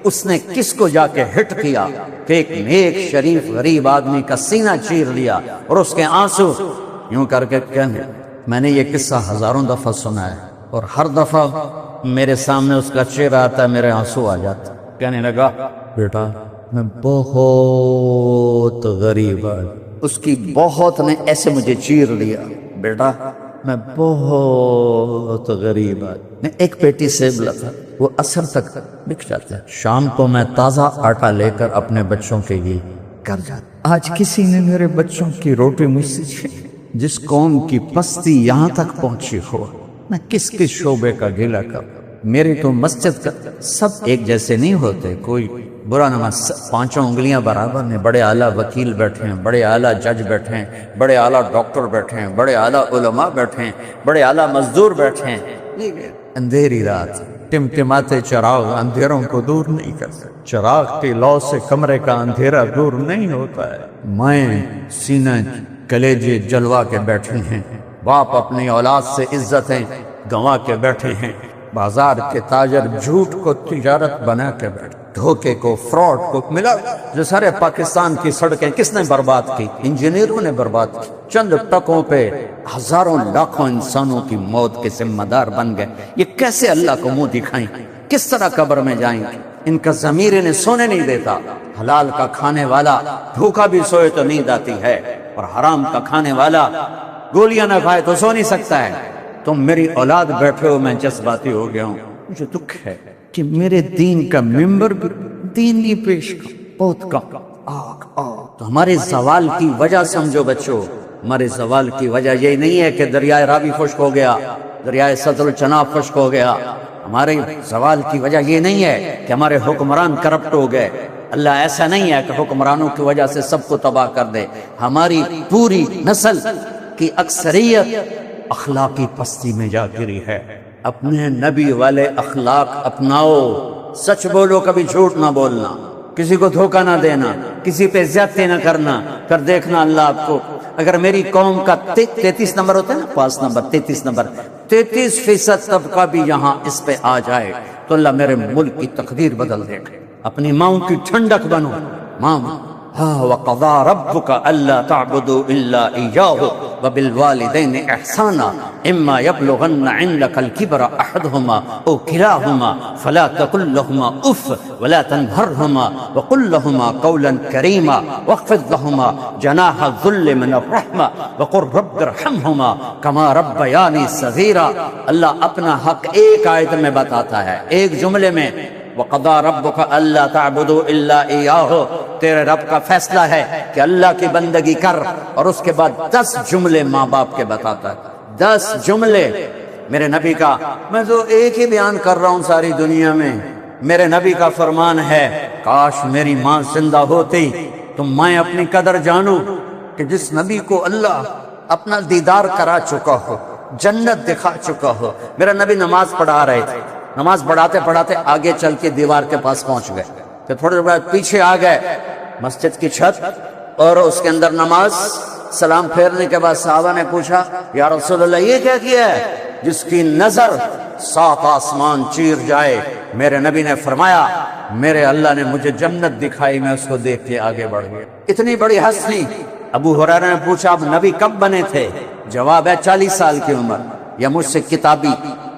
اس نے کس کو جا کے ہٹ کیا کہ ایک نیک شریف غریب آدمی کا سینہ چیر لیا اور اس کے آنسو یوں کر کے کہنے. میں نے یہ قصہ ہزاروں دفعہ سنا ہے اور ہر دفعہ میرے سامنے اس کا چہرہ آتا ہے، میرے آنسو آ جاتا. کہنے لگا بیٹا میں بہت غریب ہوں. اس کی بہت نے ایسے مجھے چیر لیا. بیٹا میں بہت غریب ہوں. میں ایک پیٹی سیب لاتا، وہ عصر تک بک جاتا ہے. شام کو میں تازہ آٹا لے کر اپنے بچوں کے لیے کر جاتا. آج کسی نے میرے بچوں کی روٹی مجھ سے چھین. جس قوم کی پستی یہاں تک پہنچی ہو، میں کس کس شعبے کا گلہ کروں. میری تو مسجد کا سب ایک جیسے نہیں ہوتے. کوئی برا نماز، پانچوں انگلیاں برابر ہیں. بڑے اعلیٰ وکیل بیٹھے ہیں، بڑے اعلیٰ جج بیٹھے ہیں، بڑے اعلیٰ ڈاکٹر بیٹھے ہیں، بڑے اعلیٰ علماء بیٹھے ہیں، بڑے اعلیٰ مزدور بیٹھے ہیں. اندھیری رات، ٹمٹماتے چراغ اندھیروں کو دور نہیں کر سکتے. چراغ کی لو سے کمرے کا اندھیرا دور نہیں ہوتا ہے. مائیں سینہ کلیجے جلوا کے بیٹھے ہیں، باپ اپنی اولاد سے عزتیں گنوا کے بیٹھے ہیں. بازار کے تاجر جھوٹ کو تجارت بنا کے بیٹھے، دھوکے کو فراڈ کو ملا. جو سارے پاکستان کی سڑکیں کس نے برباد کی؟ انجینئروں نے برباد کی. چند ٹکوں پہ ہزاروں لاکھوں انسانوں کی موت کے ذمہ دار بن گئے. یہ کیسے اللہ کو منہ دکھائیں؟ کس طرح قبر میں جائیں گے؟ ان کا ضمیر انہیں سونے نہیں دیتا. حلال کا کھانے والا بھوکا بھی سوئے تو نیند آتی ہے، اور حرام کا کھانے والا گولیاں نہ کھائے تو سو نہیں سکتا ہے. تم میری اولاد بیٹھے ہو، میں جذباتی ہو گیا ہوں. مجھے دکھ ہے کہ میرے دین کا ممبر بھی دین نہیں پیش بہت کم. تو ہمارے زوال کی وجہ سمجھو بچوں، ہمارے زوال کی وجہ یہ نہیں ہے کہ دریائے راوی خشک ہو گیا، دریائے سطر الچناب خشک ہو گیا. ہمارے زوال کی وجہ یہ نہیں ہے کہ ہمارے حکمران کرپٹ ہو گئے. اللہ ایسا نہیں ہے کہ حکمرانوں کی وجہ سے سب کو تباہ کر دے. ہماری پوری نسل کی اکثریت اخلاقی پستی میں جا گری ہے۔ اپنے نبی والے اخلاق اپناؤ، سچ بولو، کبھی جھوٹ نہ بولنا، کسی کو دھوکہ نہ دینا، کسی پہ زیادتی نہ کرنا، پھر دیکھنا اللہ آپ کو، اگر میری قوم کا 33 نمبر ہوتا ہے نا، پاس نمبر 33 نمبر، 33% طبقہ بھی یہاں اس پہ آ جائے تو اللہ میرے ملک کی تقدیر بدل دے گا۔ اپنی ماں کی ٹھنڈک بنو، ماں وَقَضَىٰ رَبُّكَ أَلَّا تَعْبُدُوا إِلَّا إِيَّاهُ وَبِالْوَالِدَيْنِ إِحْسَانًا إِمَّا يَبْلُغَنَّ عِندَكَ الْكِبَرَ أَحَدُهُمَا أَوْ كِلَاهُمَا فَلَا تَقُل لَّهُمَا أُفٍّ وَلَا تَنْهَرْهُمَا وَقُل لَّهُمَا قَوْلًا كَرِيمًا وَاخْفِضْ لَهُمَا جَنَاحَ الذُّلِّ مِنَ الرَّحْمَةِ وَقُل رَّبِّ ارْحَمْهُمَا كَمَا رَبَّيَانِي صَغِيرًا۔ اللہ اپنا حق ایک آیت میں بتاتا ہے، ایک جملے میں، وَقَضَىٰ رَبُّكَ أَلَّا تَعْبُدُوا إِلَّا إِيَّاهُ، تیرے رب کا فیصلہ ہے کہ اللہ کی بندگی کر، اور اس کے بعد 10 جملے ماں باپ کے بتاتا ہے، 10 جملے میرے نبی کا۔ میں تو ایک ہی بیان کر رہا ہوں ساری دنیا میں، میرے نبی کا فرمان ہے، کاش میری ماں زندہ ہوتی تو میں اپنی قدر جانوں کہ جس نبی کو اللہ اپنا دیدار کرا چکا ہو، جنت دکھا چکا ہو۔ میرا نبی نماز پڑھا رہے تھے، نماز پڑھاتے پڑھاتے آگے چل کے دیوار کے پاس پہنچ گئے، پھر تھوڑی دیر بعد پیچھے آ گئے مسجد کی چھت، اور اس کے اندر نماز، سلام پھیرنے کے بعد صحابہ نے پوچھا، یا رسول اللہ یہ کیا کیا ہے؟ جس کی نظر 7 آسمان چیر جائے۔ میرے نبی نے فرمایا، میرے اللہ نے مجھے جنت دکھائی، میں اس کو دیکھ کے آگے بڑھ گیا۔ اتنی بڑی ہستی۔ ابو ہریرہ نے پوچھا، اب نبی کب بنے تھے؟ جواب ہے 40 سال کی عمر، یا مجھ سے کتابی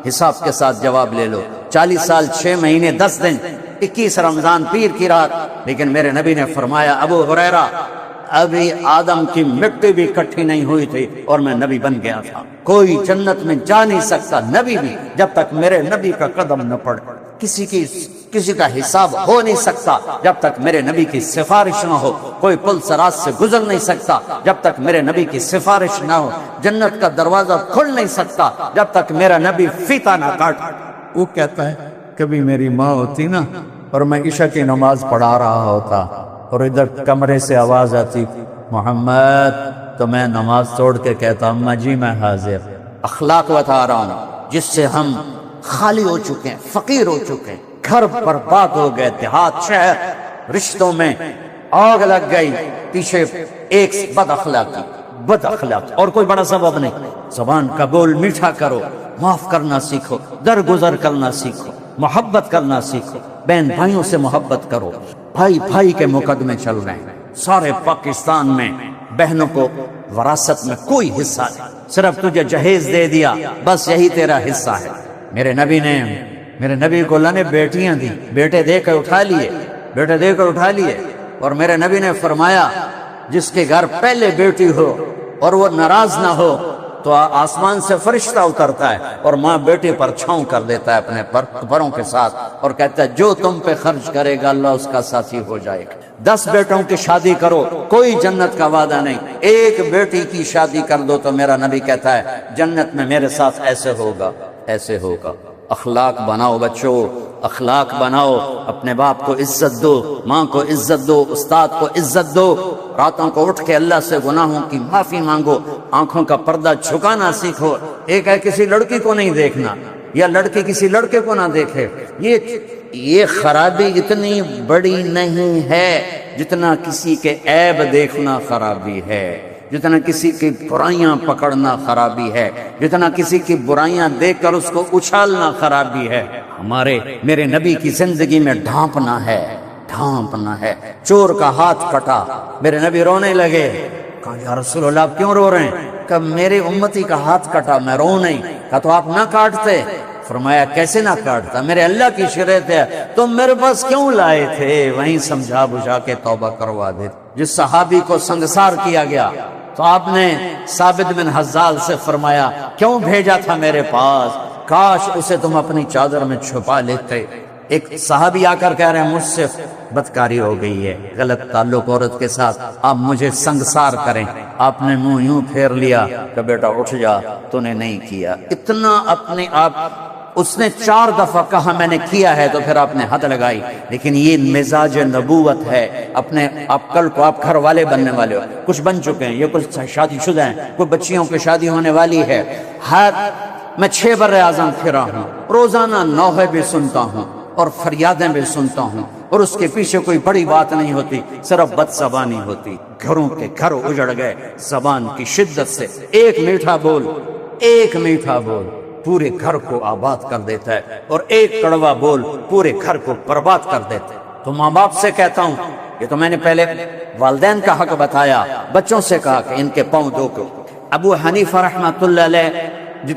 حساب کے ساتھ جواب لے لو، 40 سال 6 مہینے 10 دن 21 رمضان پیر کی رات۔ لیکن میرے نبی نے فرمایا، ابو ہریرہ ابھی آدم کی مٹی بھی اکٹھی نہیں ہوئی تھی اور میں نبی بن گیا تھا۔ کوئی جنت میں جا نہیں سکتا، نبی بھی، جب تک میرے نبی کا قدم نہ پڑے۔ کسی کا حساب ہو نہیں سکتا جب تک میرے نبی کی سفارش نہ ہو۔ کوئی پل سرات سے گزر نہیں سکتا جب تک میرے نبی کی سفارش نہ ہو۔ جنت کا دروازہ کھل نہیں سکتا جب تک میرا نبی فیتا نہ کاٹ۔ وہ کہتا ہے، کبھی میری ماں ہوتی نا اور میں عشاء کی نماز پڑھا رہا ہوتا اور ادھر کمرے سے آواز آتی، محمد، تو میں نماز توڑ کے کہتا، اماں جی میں حاضر۔ اخلاق بتا رہا ہوں جس سے ہم خالی ہو چکے ہیں، فقیر ہو چکے ہیں، گھر برباد ہو گئے، دیہات، شہر، رشتوں میں آگ لگ گئی، پیچھے ایک بد اخلاقی اور کوئی بڑا سبب نہیں۔ زبان کا بول میٹھا کرو، معاف کرنا سیکھو، درگزر کرنا سیکھو، محبت کرنا سیکھو، بہن بھائیوں سے محبت کرو۔ بھائی بھائی کے مقدمے چل رہے ہیں سارے پاکستان میں، بہنوں کو وراثت میں کوئی حصہ نہیں، صرف تجھے جہیز دے دیا، بس یہی تیرا حصہ ہے۔ میرے نبی کو اللہ نے بیٹیاں دی، بیٹے دے کر اٹھا لیے، اور میرے نبی نے فرمایا، جس کے گھر پہلے بیٹی ہو اور وہ ناراض نہ ہو تو آسمان سے فرشتہ اترتا ہے اور ماں بیٹے پر چھاؤں کر دیتا ہے اپنے پروں کے ساتھ، اور کہتا ہے جو تم پہ خرچ کرے گا اللہ اس کا ساتھی ہو جائے گا۔ 10 بیٹوں کی شادی کرو، کوئی جنت کا وعدہ نہیں، ایک بیٹی کی شادی کر دو تو میرا نبی کہتا ہے جنت میں میرے ساتھ ایسے ہوگا۔ اخلاق بناؤ بچوں، اخلاق بناؤ، اپنے باپ کو عزت دو، ماں کو عزت دو، استاد کو عزت دو، راتوں کو اٹھ کے اللہ سے گناہوں کی معافی مانگو، آنکھوں کا پردہ جھکانا سیکھو۔ ایک ہے کسی لڑکی کو نہیں دیکھنا، یا لڑکی کسی لڑکے کو نہ دیکھے، یہ خرابی اتنی بڑی نہیں ہے جتنا کسی کے عیب دیکھنا خرابی ہے، جتنا کسی کی برائیاں پکڑنا خرابی ہے، جتنا کسی کی برائیاں دیکھ کر اس کو اچھالنا خرابی ہے۔ میرے نبی کی زندگی میں ڈھانپنا ہے۔ چور کا ہاتھ کٹا، میرے نبی رونے لگے، کہا یا رسول اللہ آپ کیوں رو رہے ہیں؟ کہ میرے امتی کا ہاتھ کٹا، میں رو نہیں۔ کہا تو آپ نہ کاٹتے؟ فرمایا کیسے نہ کاٹتا، میرے اللہ کی شریعت ہے، تم میرے پاس کیوں لائے تھے؟ وہیں سمجھا بجھا کے توبہ کروا دے۔ جس صحابی کو سنگسار کیا گیا تو آپ نے ثابت بن حزال سے فرمایا کیوں بھیجا تھا میرے پاس؟ کاش اسے تم اپنی چادر میں چھپا لیتے۔ ایک صحابی آ کر کہہ رہے ہیں مجھ سے بدکاری ہو گئی ہے، غلط تعلق عورت کے ساتھ، آپ مجھے سنگسار کریں۔ آپ نے منہ یوں پھیر لیا کہ بیٹا اٹھ جا، تو نے نہیں کیا۔ اتنا اپنے آپ اس نے 4 دفعہ کہا میں نے کیا ہے تو پھر آپ نے حد لگائی، لیکن یہ مزاج نبوت ہے۔ اپنے آپ کل کو آپ گھر والے بننے والے ہو، کچھ بن چکے ہیں، یہ کچھ شادی شدہ ہیں، کوئی بچیوں کی شادی ہونے والی ہے۔ میں 6 بر اعظم پھرا ہوں، روزانہ نوحے بھی سنتا ہوں اور فریادیں بھی سنتا ہوں، اور اس کے پیچھے کوئی بڑی بات نہیں ہوتی، صرف بد زبانی ہوتی۔ گھروں کے گھر اجڑ گئے زبان کی شدت سے۔ ایک میٹھا بول پورے گھر کو آباد کر دیتا ہے، اور ایک کڑوا بول پورے گھر کو برباد کر دیتا ہے۔ تو ماں باپ سے کہتا ہوں، یہ تو میں نے پہلے والدین کا حق بتایا، بچوں سے کہا کہ ان کے پاؤں دھو کو۔ ابو حنیفہ رحمۃ اللہ علیہ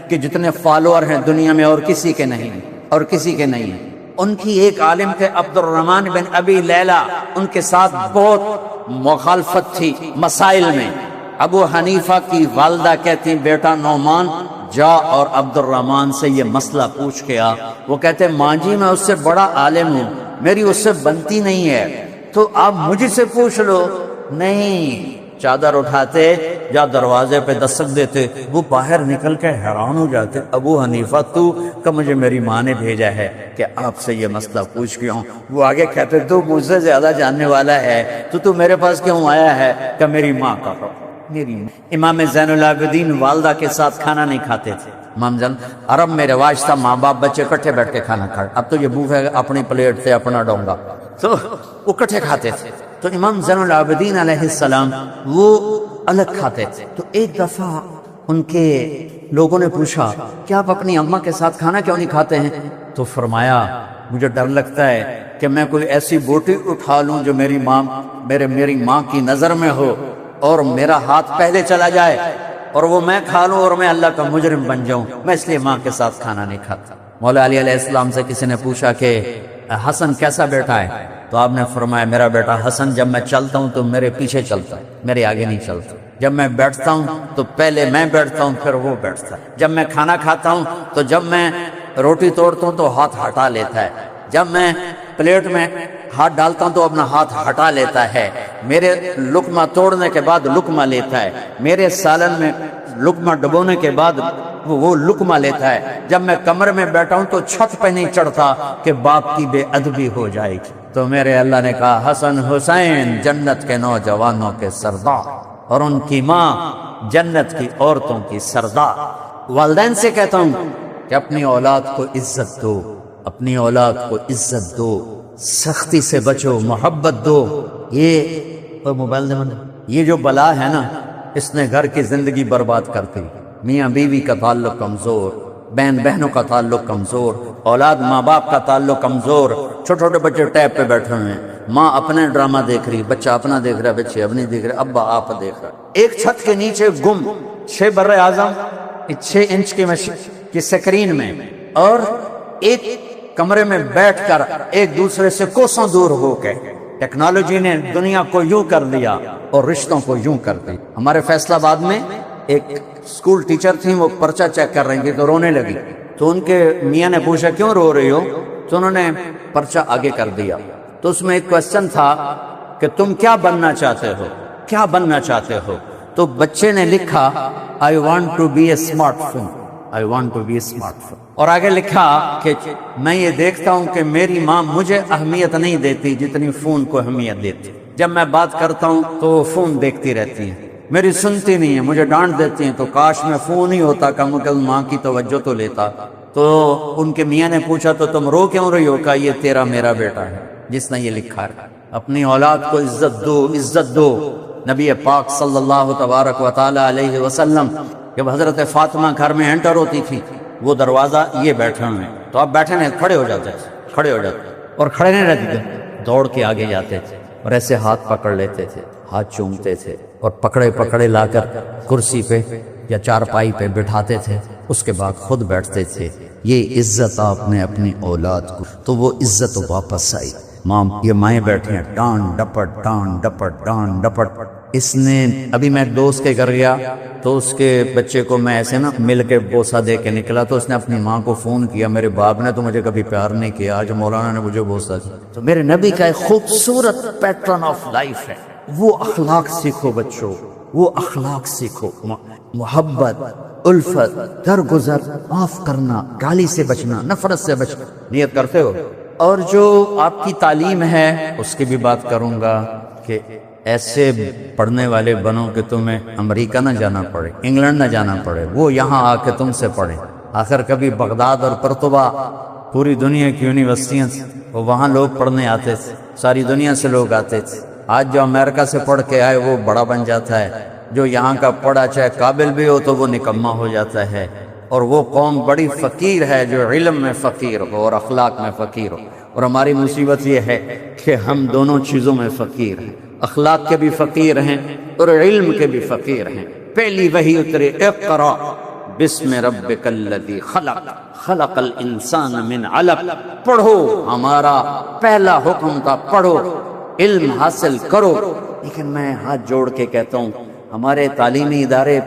کے جتنے فالوور ہیں دنیا میں اور کسی کے نہیں ہیں۔ ان کی ایک عالم تھے عبد الرحمن بن ابی لیلہ، ان کے ساتھ بہت مخالفت تھی مسائل میں۔ ابو حنیفہ کی والدہ کہتی بیٹا نعمان جا اور عبد الرحمن سے یہ مسئلہ پوچھ کے آ۔ وہ کہتے ماں جی میں اس سے بڑا عالم ہوں، میری اس سے بنتی نہیں ہے، تو آپ مجھ سے پوچھ لو۔ نہیں، چادر اٹھاتے یا دروازے پہ دستک دیتے، وہ باہر نکل کے حیران ہو جاتے، ابو حنیفہ تو کہ مجھے میری ماں نے بھیجا ہے کہ آپ سے یہ مسئلہ پوچھ کے ہوں۔ وہ آگے کہتے تو مجھ سے زیادہ جاننے والا ہے، تو میرے پاس کیوں آیا ہے؟ کہ میری ماں کا امام زین العابدین والدہ کے ساتھ کھانا نہیں کھاتے تھے۔ امام زین عرب میں رواج تھا ماں باپ بچے کٹھے بیٹھ کے کھانا کھائے، اب تو یہ بوفے اپنی پلیٹ سے اپنا ڈونگا، تو وہ کٹھے کھاتے تھے۔ تو امام زین العابدین علیہ السلام وہ الگ کھاتے تھے۔ تو ایک دفعہ ان کے لوگوں نے پوچھا کہ آپ اپنی اماں کے ساتھ کھانا کیوں نہیں کھاتے ہیں؟ تو فرمایا مجھے ڈر لگتا ہے کہ میں کوئی ایسی بوٹی اٹھا لوں جو میری ماں کی نظر میں ہو اور میرا ہاتھ پہلے چلا جائے اور وہ میں کھا لوں اور میں اللہ کا مجرم بن جاؤں، میں اس لیے ماں کے ساتھ کھانا نہیں کھاتا۔ مولا علی علیہ السلام سے کسی نے پوچھا کہ حسن کیسا بیٹا ہے؟ تو آپ نے فرمایا میرا بیٹا حسن جب میں چلتا ہوں تو میرے پیچھے چلتا ہے، میرے آگے نہیں چلتا۔ جب میں بیٹھتا ہوں تو پہلے میں بیٹھتا ہوں پھر وہ بیٹھتا ہے۔ جب میں کھانا کھاتا ہوں تو جب میں روٹی توڑتا ہوں تو ہاتھ ہٹا لیتا ہے، جب میں پلیٹ میں ہاتھ ڈالتا ہوں تو اپنا ہاتھ ہٹا لیتا ہے، میرے لقمہ توڑنے کے بعد لقمہ لیتا ہے، میرے سالن میں لقمہ ڈبونے کے بعد وہ لقمہ لیتا ہے، جب میں کمرے میں بیٹھا ہوں تو چھت پہ نہیں چڑھتا کہ باپ کی بے ادبی ہو جائے گی۔ تو میرے اللہ نے کہا حسن حسین جنت کے نوجوانوں کے سردار اور ان کی ماں جنت کی عورتوں کی سردار۔ والدین سے کہتا ہوں کہ اپنی اولاد کو عزت دو، اپنی اولاد کو عزت دو، سختی سے بچو، محبت دو۔ یہ موبائل یہ جو بلا ہے نا، اس نے گھر کی زندگی برباد کر دی۔ میاں بیوی کا تعلق کمزور، بہن بہنوں کا تعلق کمزور، اولاد ماں باپ کا تعلق کمزور، چھوٹے چھوٹے بچے ٹیب پہ بیٹھے ہوئے ہیں، ماں اپنے ڈرامہ دیکھ رہی، بچہ اپنا دیکھ رہا ہے، بچے اپنی دیکھ رہے، ابا آپ دیکھ رہا ہے، ایک چھت کے نیچے گم، 6 بر اعظم 6 انچ کی سکرین میں، اور ایک کمرے میں بیٹھ کر ایک دوسرے سے کوسوں دور ہو کے۔ ٹیکنالوجی نے دنیا کو یوں کر دیا اور رشتوں کو یوں کر دی۔ ہمارے فیصل آباد میں ایک اسکول ٹیچر تھیں، وہ پرچہ چیک کر رہی تھی تو رونے لگی، تو ان کے میاں نے پوچھا کیوں رو رہی ہو؟ تو انہوں نے پرچہ آگے کر دیا، تو اس میں ایک کوسچن تھا کہ تم کیا بننا چاہتے ہو، کیا بننا چاہتے ہو؟ تو بچے نے لکھا I want to be a smartphone، I want to be a smartphone، اور آگے لکھا کہ میں یہ دیکھتا ہوں کہ میری ماں مجھے اہمیت نہیں دیتی جتنی فون کو اہمیت دیتی، جب میں بات کرتا ہوں تو وہ فون دیکھتی رہتی ہے، میری سنتی نہیں ہے، مجھے ڈانٹ دیتی ہیں، تو کاش میں فون ہی ہوتا، کم از کم ماں کی توجہ تو لیتا۔ تو ان کے میاں نے پوچھا تو تم رو کیوں رہی ہو؟ کہا یہ تیرا میرا بیٹا ہے جس نے یہ لکھا ہے۔ اپنی اولاد کو عزت دو، عزت دو۔ نبی پاک صلی اللہ تبارک و تعالی علیہ وسلم جب حضرت فاطمہ گھر میں انٹر ہوتی تھی، وہ دروازہ یہ بیٹھے ہوئے ہیں، تو آپ بیٹھے نہیں، کھڑے ہو جاتے اور کھڑے نہیں رہتے تھے، دوڑ کے آگے جاتے تھے اور ایسے ہاتھ پکڑ لیتے تھے، ہاتھ چومتے تھے اور پکڑے لا کر کرسی پہ یا چارپائی پہ بٹھاتے تھے، اس کے بعد خود بیٹھتے تھے۔ یہ عزت آپ نے اپنی اولاد کو، تو وہ عزت واپس آئی۔ ماں یہ مائیں بیٹھی ہیں، ڈانٹ ڈپٹ۔ اس نے ابھی میں ایک دوست کے گھر گیا تو اس کے بچے کو میں ایسے نا مل کے بوسہ دے کے نکلا، تو اس نے اپنی ماں کو فون کیا، میرے باپ نے تو مجھے کبھی پیار نہیں کیا، آج مولانا نے مجھے بوسہ دیا۔ تو میرے نبی کا ایک خوبصورت پیٹرن آف لائف ہے، وہ اخلاق سیکھو بچوں، وہ اخلاق سیکھو، محبت، الفت، درگزر، معاف کرنا، گالی سے بچنا، نفرت سے بچنا، نیت کرتے ہو؟ اور جو آپ کی تعلیم ہے اس کی بھی بات کروں گا کہ ایسے پڑھنے والے بنو کہ تمہیں امریکہ نہ جانا پڑے، انگلینڈ نہ جانا پڑے، وہ یہاں آ کے تم سے پڑھیں۔ آخر کبھی بغداد اور قرطبہ پوری دنیا کی یونیورسٹیاں وہ وہاں لوگ پڑھنے آتے تھے، ساری دنیا سے لوگ آتے تھے۔ آج جو امریکہ سے پڑھ کے آئے وہ بڑا بن جاتا ہے، جو یہاں کا پڑھا چاہے قابل بھی ہو تو وہ نکما ہو جاتا ہے۔ اور وہ قوم بڑی فقیر ہے جو علم میں فقیر ہو اور اخلاق میں فقیر ہو۔ اور ہماری مصیبت یہ ہے کہ ہم دونوں چیزوں میں فقیر ہیں، اخلاق کے بھی فقیر ہیں اور علم کے بھی فقیر ہیں۔ پہلی وحی اترے، اقرا بسم ربک الذی خلق خلق الانسان من علق، پڑھو، ہمارا پہلا حکم تھا پڑھو، علم حاصل کرو۔ لیکن میں ہاتھ جوڑ کے کہتا ہوں ہمارے تعلیمی ادارے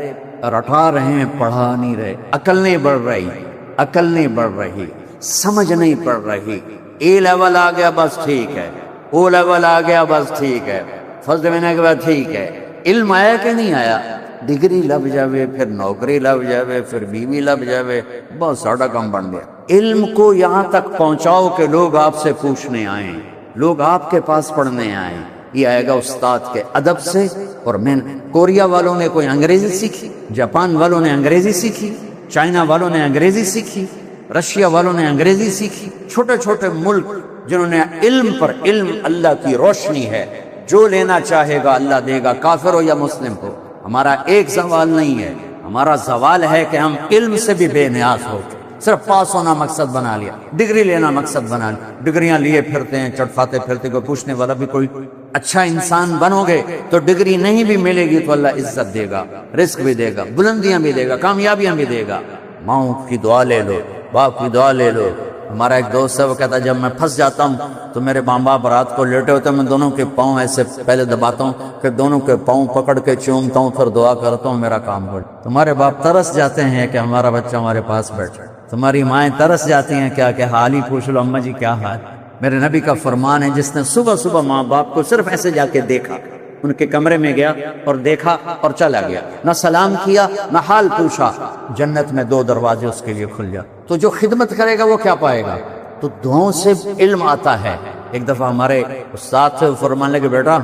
رٹا رہے ہیں، پڑھا نہیں رہے، عقل نہیں بڑھ رہی، عقل نہیں بڑھ رہی، سمجھ نہیں پڑ رہی۔ اے لیول آ گیا بس ٹھیک ہے، او لیول آ گیا بس ٹھیک ہے، فرسٹ مہینے کے بعد ٹھیک ہے۔ علم آیا کہ نہیں آیا؟ ڈگری لگ جاوے، پھر نوکری لگ جاوے، پھر بیوی لگ جاوے، بہت ساڑا کام بن گیا۔ علم کو یہاں تک پہنچاؤ کہ لوگ آپ سے پوچھنے آئیں، لوگ آپ کے پاس پڑھنے آئیں۔ یہ آئے گا استاد کے ادب سے۔ اور میں کوریا والوں نے کوئی انگریزی سیکھی، جاپان والوں نے انگریزی سیکھی، چائنا والوں نے انگریزی سیکھی، رشیا والوں نے انگریزی سیکھی۔ چھوٹے چھوٹے ملک جنہوں نے علم پر علم، اللہ کی روشنی ہے، جو لینا چاہے گا اللہ دے گا، کافر ہو یا مسلم ہو۔ ہمارا ایک زوال نہیں ہے، ہمارا زوال ہے کہ ہم علم سے بھی بے نیاز ہو کے صرف پاس ہونا مقصد بنا لیا، ڈگری لینا مقصد بنا لیا، ڈگریاں لیے پھرتے ہیں، چٹکاتے پھرتے، کوئی پوچھنے والا بھی کوئی۔ اچھا انسان بنو گے تو ڈگری نہیں بھی ملے گی تو اللہ عزت دے گا، رزق بھی دے گا، بلندیاں بھی دے گا، کامیابیاں بھی دے گا۔ ماؤں کی دعا لے لو، باپ کی دعا لے لو۔ ہمارا ایک دوست ہے، وہ کہتا ہے جب میں پھنس جاتا ہوں تو میرے ماں باپ رات کو لیٹے ہوتے ہیں، میں دونوں کے پاؤں ایسے پہلے دباتا ہوں، پھر دونوں کے پاؤں پکڑ کے چومتا ہوں، پھر دعا کرتا ہوں میرا کام ہو۔ تمہارے باپ ترس جاتے ہیں کہ ہمارا بچہ ہمارے پاس بیٹھے، تمہاری مائیں ترس جاتی ہیں کیا کہ حال ہی پوچھ لو، اماں جی کیا حال۔ میرے نبی کا فرمان ہے جس نے صبح صبح ماں باپ کو صرف ایسے جا کے دیکھا، ان کے کمرے میں گیا اور دیکھا اور چلا گیا، نہ سلام کیا نہ حال پوچھا، جنت میں 2 دروازے اس کے لیے کھل جا۔ تو جو خدمت کرے گا وہ کیا پائے گا؟ تو دعاؤں سے علم آتا ہے۔ ایک دفعہ ہمارے استاد سے فرمان لگے، بیٹا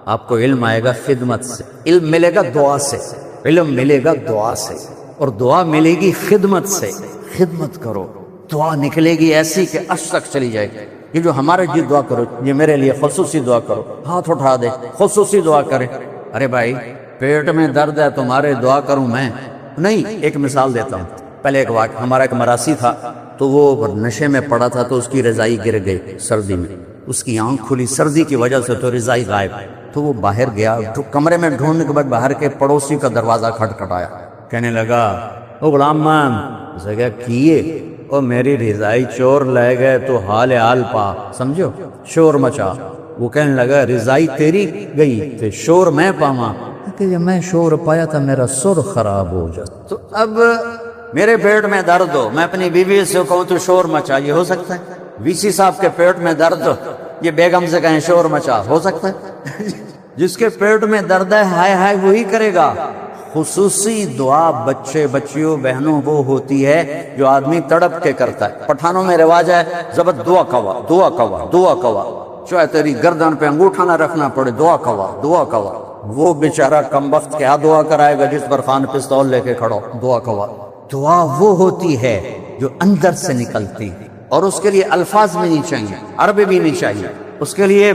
آپ کو علم آئے گا خدمت سے، علم ملے گا دعا سے، علم ملے گا دعا سے، اور دعا ملے گی خدمت سے۔ خدمت کرو، دعا نکلے گی ایسی کہ عرش تک چلی جائے گی۔ یہ جو ہمارے جی دعا کرو، یہ میرے لیے خصوصی دعا کرو، ہاتھ اٹھا دے، خصوصی دعا کرے۔ ارے بھائی پیٹ میں درد ہے تمہارے، دعا کروں میں؟ نہیں۔ ایک مثال دیتا ہوں۔ پہلے ایک واقعہ، ہمارا ایک مراسی تھا، تو وہ نشے میں پڑا تھا، تو اس کی رضائی گر گئی سردی میں، اس کی آنکھ کھلی سردی کی وجہ سے، تو رضائی غائب۔ تو وہ باہر گیا، کمرے میں ڈھونڈنے کے بعد باہر کے پڑوسی کا دروازہ کھٹکھٹایا، کہنے لگا او غلام مان، اسے کہا کیے؟ او میری رضائی چور لے گئے تو حال پا، سمجھو، شور مچا۔ وہ کہنے لگا رضائی تیری گئی تو شور میں پاواں، کہ جب میں شور پایا تھا میرا سر خراب ہو جاتا۔ تو اب میرے پیٹ میں درد ہو، میں اپنی بیوی سے کہوں تو شور مچا، یہ ہو سکتا ہے؟ وی سی صاحب کے پیٹ میں درد ہو، یہ بیگم سے کہیں شور مچا، ہو سکتا ہے؟ جس کے پیٹ میں درد ہے ہائے ہائے وہی کرے گا۔ خصوصی دعا بچے بچیوں بہنوں وہ ہوتی ہے جو آدمی تڑپ کے کرتا ہے۔ پٹھانوں میں رواج ہے زبر دعا کوا، دعا کوا، دعا کوا، چاہے تیری گردن پہ انگوٹھا نہ رکھنا پڑے، دعا کوا، دعا کوا۔ وہ بیچارہ کمبخت کیا دعا کرائے گا جس پر خان پستول لے کے کھڑو، دعا کوا۔ دعا وہ ہوتی ہے جو اندر سے نکلتی، اور اس کے لیے الفاظ بھی نہیں چاہیے، عربی بھی نہیں چاہیے، اس کے لیے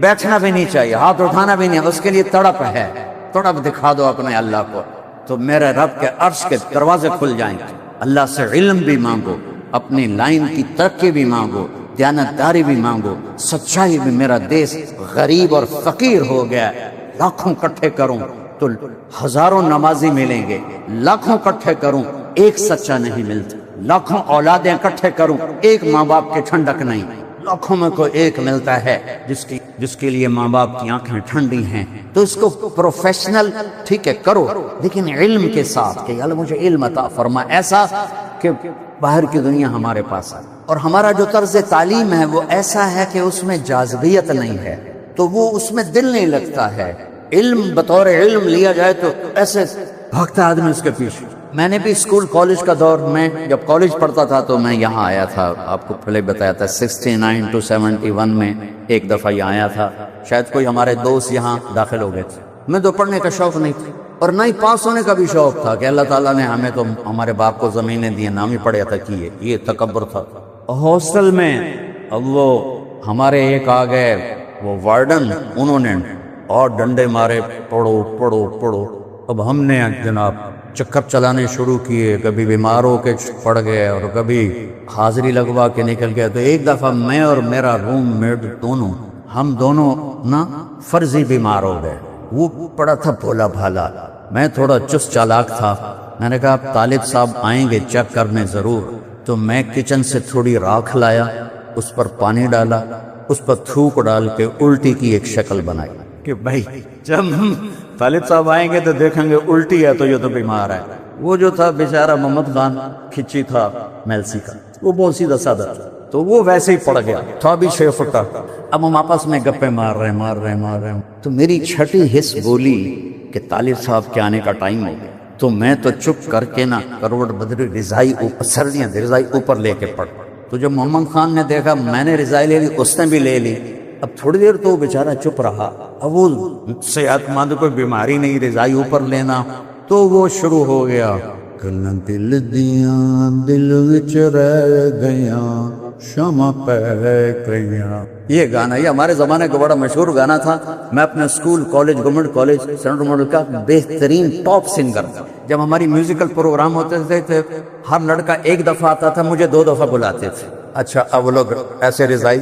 بیٹھنا بھی نہیں چاہیے، ہاتھ اٹھانا بھی نہیں، اس کے لیے تڑپ ہے۔ تڑپ دکھا دو اپنے اللہ کو تو میرے رب کے عرش کے دروازے کھل جائیں گے۔ اللہ سے علم بھی مانگو، اپنی لائن کی ترقی بھی مانگو، دیانتداری بھی مانگو، سچائی بھی۔ میرا دیس غریب اور فقیر ہو گیا، لاکھوں کٹھے کروں تو ہزاروں نمازی ملیں گے، لاکھوں کٹھے کروں ایک سچا نہیں ملتا، لاکھوں اولادیں کٹھے کروں ایک ماں باپ کے ٹھنڈک نہیں، لاکھوں میں کوئی ایک ملتا ہے جس کے لیے ماں باپ کی آنکھیں ٹھنڈی ہیں۔ تو اس کو پروفیشنل ٹھیک ہے کرو، لیکن علم کے ساتھ کہ اللہ مجھے علم عطا فرما، ایسا کہ باہر کی دنیا ہمارے پاس ہے۔ اور ہمارا جو طرز تعلیم ہے وہ ایسا ہے کہ اس میں جاذبیت نہیں ہے، تو وہ اس میں دل نہیں لگتا ہے۔ علم بطور علم لیا جائے تو ایسے بھاگتا آدمی اس کے پیچھے. میں نے بھی اسکول کالج کا دور میں جب کالج پڑھتا تھا تو میں یہاں آیا تھا، آپ کو پہلے بتایا تھا 69 to 71 میں ایک دفعہ یہاں آیا تھا. شاید کوئی ہمارے دوست یہاں داخل ہو گئے تھے. میں تو پڑھنے کا شوق نہیں تھا اور نہ ہی پاس ہونے کا بھی شوق تھا کہ اللہ تعالیٰ نے ہمیں تو ہمارے باپ کو زمینیں دی، نام ہی پڑھیا تھا کہ یہ تکبر تھا. ہاسٹل میں اب وہ ہمارے ایک آ گئے وہ وارڈن، انہوں نے اور ڈنڈے مارے، پڑھو پڑھو پڑھو. اب ہم نے جناب چکر چلانے شروع کیے، کبھی بیمار ہو کے پڑ گئے اور کبھی حاضری لگوا کے نکل گئے. تو ایک دفعہ میں اور میرا روم میٹ دونوں، ہم دونوں نا فرضی بیمار ہو گئے. وہ پڑا تھا بھولا بھالا، میں تھوڑا چست چالاک تھا. میں نے کہا اب طالب صاحب آئیں گے چیک کرنے ضرور. تو میں کچن سے تھوڑی راکھ لایا، اس پر پانی ڈالا، اس پر تھوک ڈال کے الٹی کی ایک شکل بنائی کہ بھائی جب طالب صاحب آئیں گے تو دیکھیں گے الٹی ہے تو یہ تو بیمار ہے. وہ جو تھا بیچارہ محمد خان کھچی تھا میلسی کا، وہ بہت سیدھا سادہ تھا، تو وہ ویسے ہی پڑ گیا تھا بھی 6 فٹ کا. اب ہم آپس میں گپے مار رہے تو میری چھٹی حص بولی کہ طالب صاحب کے آنے کا ٹائم ہو گیا. تو میں تو چپ کر کے نا کروٹ بدری رضائی اوپر، سردیاں تھی، رضائی اوپر لے کے پڑ. تو جب محمد خان نے دیکھا میں نے رضائی لے لی، اس نے بھی لے لی. اب تھوڑی دیر تو وہ بیچارہ چپ رہا. اب وہ صحت مند کوئی بیماری نہیں، رضائی اوپر لینا. تو وہ شروع ہو گیا گلاں دل دیاں دل وچ رہ گیاں شمع پہ گیاں. یہ گانا یہ ہمارے زمانے کا بڑا مشہور گانا تھا. میں اپنے school college government college central model کا بہترین ٹاپ سنگر تھا. جب ہماری میوزیکل پروگرام ہوتے تھے ہر لڑکا ایک دفعہ آتا تھا، مجھے 2 دفعہ بلاتے تھے. اچھا اب وہ لوگ ایسے رضائی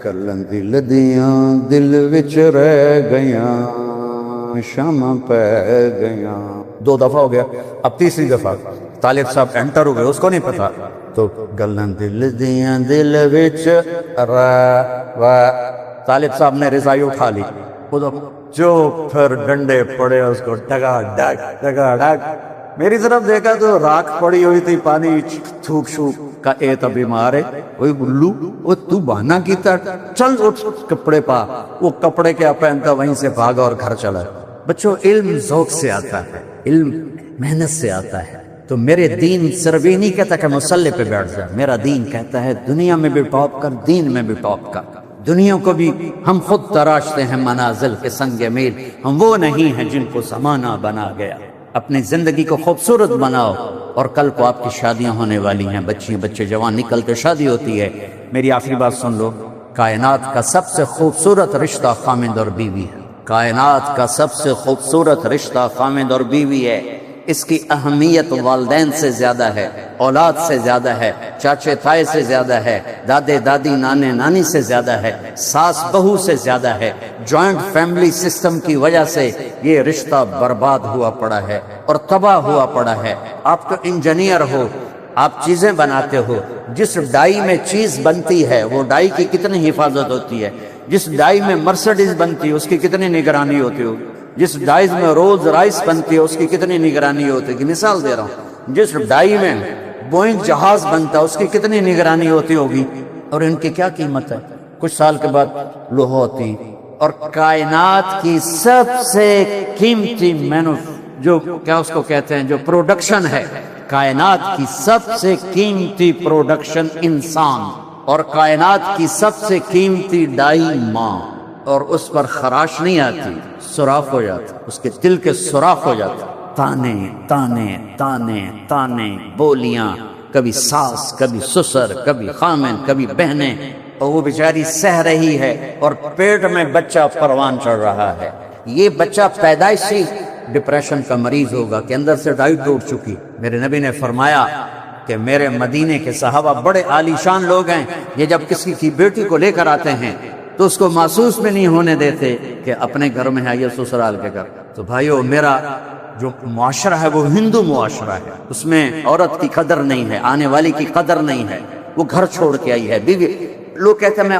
گلاں دل دیاں دل وچ رہ گیاں شمع پہ گیاں، 2 دفعہ ہو گیا. اب تیسری دفعہ طالب صاحب انٹر ہو گئے، اس کو نہیں پتا. تو گلاں دل دیاں دل وچ طالب صاحب نے رضائی اٹھا لی. جو پھر ڈنڈے پڑے اس کو ڈگا ڈگ. میری طرف دیکھا تو راکھ پڑی ہوئی تھی، پانی تھوک شوک کا. اے تو بیمار ہے، وہی گلو وہ تو بہانا کیتا، چل اٹھ کپڑے پا. وہ کپڑے کیا پہنتا وہیں سے بھاگا اور گھر چلا. بچوں علم ذوق سے آتا ہے، علم محنت سے آتا ہے. تو میرے دین صرف یہ نہیں کہتا کہ مسلح پہ بیٹھ جا، میرا دین کہتا ہے دنیا میں بھی ٹاپ کر، دین میں بھی ٹاپ کر. دنیا کو بھی ہم خود تراشتے ہیں منازل کے سنگ میل، ہم وہ نہیں ہیں جن کو زمانہ بنا گیا. اپنی زندگی کو خوبصورت بناؤ، اور کل کو آپ کی شادیاں ہونے والی ہیں، بچے جوان نکل کے شادی ہوتی ہے. میری آخری بات سن لو، کائنات کا سب سے خوبصورت رشتہ خامند اور بیوی ہے. کائنات کا سب سے خوبصورت رشتہ خامند اور بیوی ہے. اس کی اہمیت والدین سے زیادہ ہے، اولاد سے زیادہ ہے، چاچے تائے سے زیادہ ہے، دادے دادی نانے نانی سے زیادہ ہے، ساس بہو سے زیادہ ہے. جوائنٹ فیملی سسٹم کی وجہ سے یہ رشتہ برباد ہوا پڑا ہے اور تباہ ہوا پڑا ہے. آپ تو انجینئر ہو، آپ چیزیں بناتے ہو، جس ڈائی میں چیز بنتی ہے وہ ڈائی کی کتنی حفاظت ہوتی ہے. جس ڈائی میں مرسڈیز بنتی ہے اس کی کتنی نگرانی ہوتی ہوگی. جس ڈائز میں رولز رائس بنتی ہے اس کی کتنی نگرانی ہوتی ہے. مثال دے رہا ہوں، جس ڈائی میں بوئنگ جہاز بنتا ہے اس کی کتنی نگرانی ہوتی ہوگی. اور ان کی کیا قیمت ہے، کچھ سال کے بعد لوہا ہوتی. اور کائنات کی سب سے قیمتی جو کیا اس کو کہتے ہیں، جو پروڈکشن ہے، کائنات کی سب سے قیمتی پروڈکشن انسان، اور کائنات کی سب سے قیمتی ڈائی ماں. اور اس پر خراش نہیں آتی، سوراخ ہو جاتا، اس کے دل کے سوراخ ہو جاتا. تانے تانے تانے تانے، بولیاں، کبھی ساس کبھی سسر کبھی خامن کبھی بہنیں. اور وہ بیچاری سہ رہی ہے اور پیٹ میں بچہ پروان چڑھ رہا ہے. یہ بچہ پیدائشی ڈپریشن کا مریض ہوگا کہ اندر سے ڈائی ٹوٹ چکی. میرے نبی نے فرمایا کہ میرے مدینے کے صحابہ بڑے عالی شان لوگ ہیں، یہ جب کسی کی بیٹی کو لے کر آتے ہیں تو اس کو محسوس بھی نہیں ہونے دیتے کہ اپنے گھر میں ہے یا سسرال کے گھر. تو بھائیو، میرا جو معاشرہ ہے وہ ہندو معاشرہ ہے، اس میں عورت کی قدر نہیں ہے، آنے والی کی قدر نہیں ہے. وہ گھر چھوڑ کے آئی ہے، بیوی. لوگ کہتے ہیں میں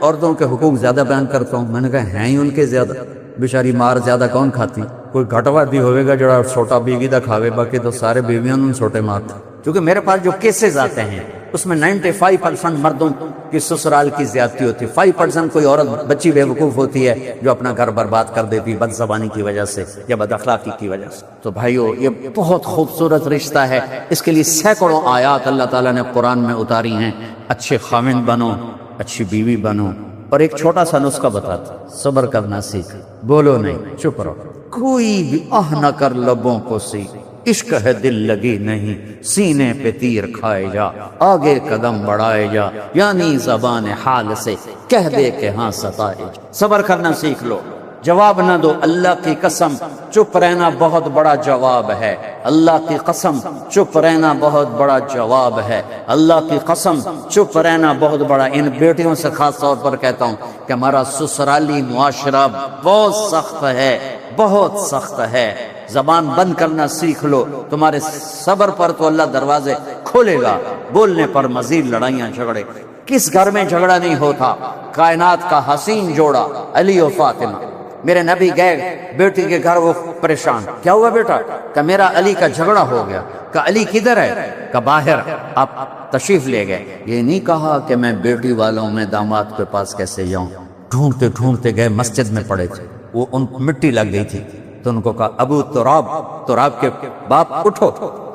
عورتوں کے حقوق زیادہ بیان کرتا ہوں. میں نے کہا ہیں ہی ان کے زیادہ. بیچاری مار زیادہ کون کھاتی؟ کوئی گھٹوا دی ہوئے گا جڑا چھوٹا بیوی دا کھاوے، باقی تو سارے بیویاں چھوٹے مارتے. کیونکہ میرے پاس جو کیسز آتے ہیں اس میں 95% مردوں کی سسرال کی زیادتی ہوتی ہے، 5% کوئی عورت بچی بے وقوف ہوتی ہے جو اپنا گھر برباد کر دیتی بد زبانی کی وجہ سے یا بد اخلاقی کی وجہ سے۔ تو بھائیو یہ بہت خوبصورت رشتہ ہے، اس کے لیے سینکڑوں آیات اللہ تعالیٰ نے قرآن میں اتاری ہیں۔ اچھے خاوند بنو، اچھی بیوی بنو، اور ایک چھوٹا سا نسخہ بتاتا، صبر کرنا سیکھ، بولو نہیں، چپ رہو، کوئی بھی آہ نہ کر لبوں کو سیکھ، عشق ہے دل لگی نہیں، سینے پہ تیر کھائے جا، آگے قدم بڑھائے جا، یعنی زبان حال سے کہہ دے کہ ہاں ستائے جا۔ صبر کرنا سیکھ لو، جواب نہ دو، اللہ کی قسم چپ رہنا بہت بڑا جواب ہے، اللہ کی قسم چپ رہنا بہت بڑا جواب ہے، اللہ کی قسم چپ رہنا بہت بڑا۔ ان بیٹیوں سے خاص طور پر کہتا ہوں کہ ہمارا سسرالی معاشرہ بہت سخت ہے، بہت سخت ہے، زبان بند کرنا سیکھ لو، تمہارے صبر پر تو اللہ دروازے کھولے گا، بولنے پر مزید لڑائیاں جھگڑے۔ کس گھر میں جھگڑا نہیں ہوتا؟ کائنات کا حسین جوڑا علی و فاطمہ، میرے نبی گئے بیٹی کے گھر، وہ پریشان، کیا ہوا بیٹا؟ کہ میرا علی کا جھگڑا ہو گیا۔ کہ علی کدھر ہے؟ کہ باہر۔ آپ تشریف لے گئے، یہ نہیں کہا کہ میں بیٹی والوں میں داماد کے پاس کیسے جاؤں، ڈھونڈتے ڈھونڈتے گئے، مسجد میں پڑے تھے، وہ ان مٹی لگ گئی تھی، تو ان کو کہا ابو تراب کے باپ اٹھو،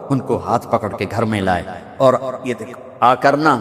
ان کو ہاتھ پکڑ کے گھر میں لائے، اور یہ دیکھو آ کر نا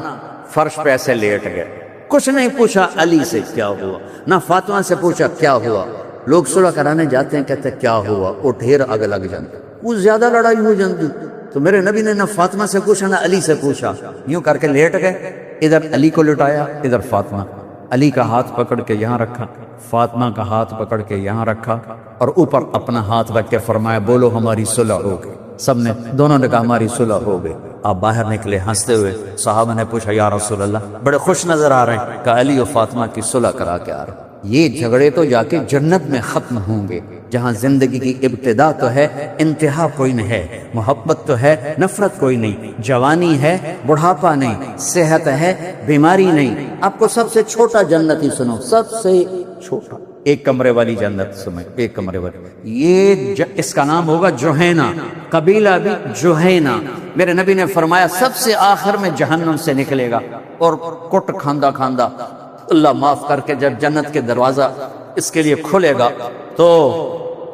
فرش پہ ایسے لیٹ گئے، کچھ نہیں پوچھا علی سے کیا ہوا، نہ فاطمہ سے پوچھا کیا ہوا۔ لوگ صلح کرانے جاتے ہیں، کہتے ہیں کیا ہوا، وہ ڈھیر آگ لگ جاتی، وہ زیادہ لڑائی ہو جاتی، تو میرے نبی نے نہ فاطمہ سے پوچھا نہ علی سے پوچھا، یوں کر کے لیٹ گئے، ادھر علی کو لٹایا، ادھر فاطمہ، علی کا ہاتھ پکڑ کے یہاں رکھا، فاطمہ کا ہاتھ پکڑ کے یہاں رکھا، اور اوپر اپنا ہاتھ رکھ کے فرمایا بولو ہماری صلح ہو گئی۔ سب نے، دونوں نے کہا ہماری صلح ہو گئی۔ آپ باہر نکلے ہنستے ہوئے، صحابہ نے پوچھا یا رسول اللہ بڑے خوش نظر آ رہے ہیں، کہ علی و فاطمہ کی صلح کرا کے آ رہے ہیں۔ یہ جھگڑے تو جا کے جنت میں ختم ہوں گے، جہاں زندگی کی ابتدا تو ہے، انتہا کوئی نہیں ہے، محبت تو ہے، نفرت کوئی نہیں، جوانی ہے، بڑھاپا نہیں، صحت ہے، بیماری نہیں۔ آپ کو سب سے چھوٹا جنتی سنو، سب سے چھوٹا، ایک کمرے والی جنت سمجھ، ایک کمرے والی، یہ اس کا نام ہوگا جوہینا، قبیلہ بھی جوہینا۔ میرے نبی نے فرمایا سب سے آخر میں جہنم سے نکلے گا، اور کٹ کھاندہ کھاندہ اللہ معاف کر کے جب جنت کے دروازہ اس کے لیے کھولے گا تو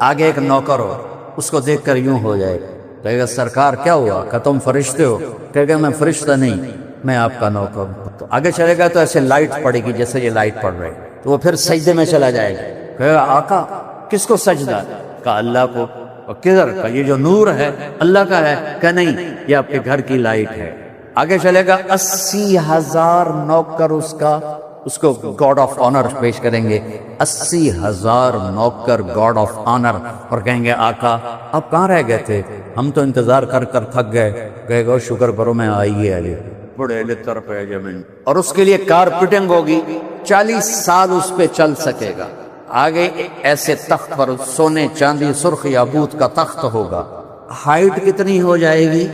آگے ایک نوکر ہو، اس کو دیکھ کر یوں ہو جائے، کہے گا سرکار کیا ہوا؟ کہ تم فرشتے ہو؟ کہے گا میں فرشتہ نہیں، میں آپ کا نوکر ہوں۔ تو آگے چلے گا تو ایسے لائٹ پڑے گی جیسے یہ لائٹ پڑ رہی، تو وہ پھر سجدے میں چلا جائے گا، کہے گا آقا کس کو سجدہ؟ کہا اللہ کو۔ اور کدھر؟ کا یہ جو نور ہے اللہ کا ہے؟ کہ نہیں، یہ آپ کے گھر کی لائٹ ہے۔ آگے چلے گا 80,000 نوکر اس کو گاڈ آف آنر پیش کریں گے، 80,000 نوکر گاڈ آف آنر، اور کہیں گے آقا آپ کہاں رہ گئے تھے؟ ہم تو انتظار کر کر تھک گئے۔ کہے گا شکر کرو میں آئیے علی، بڑے لطر پہ زمین، اور اس کے لیے کارپیٹنگ ہوگی، 40 سال اس پہ چل سکے گا۔ آگے ایسے تخت پر سونے چاندی سرخ یاقوت کا تخت ہوگا، ہائٹ کتنی ہو جائے گی؟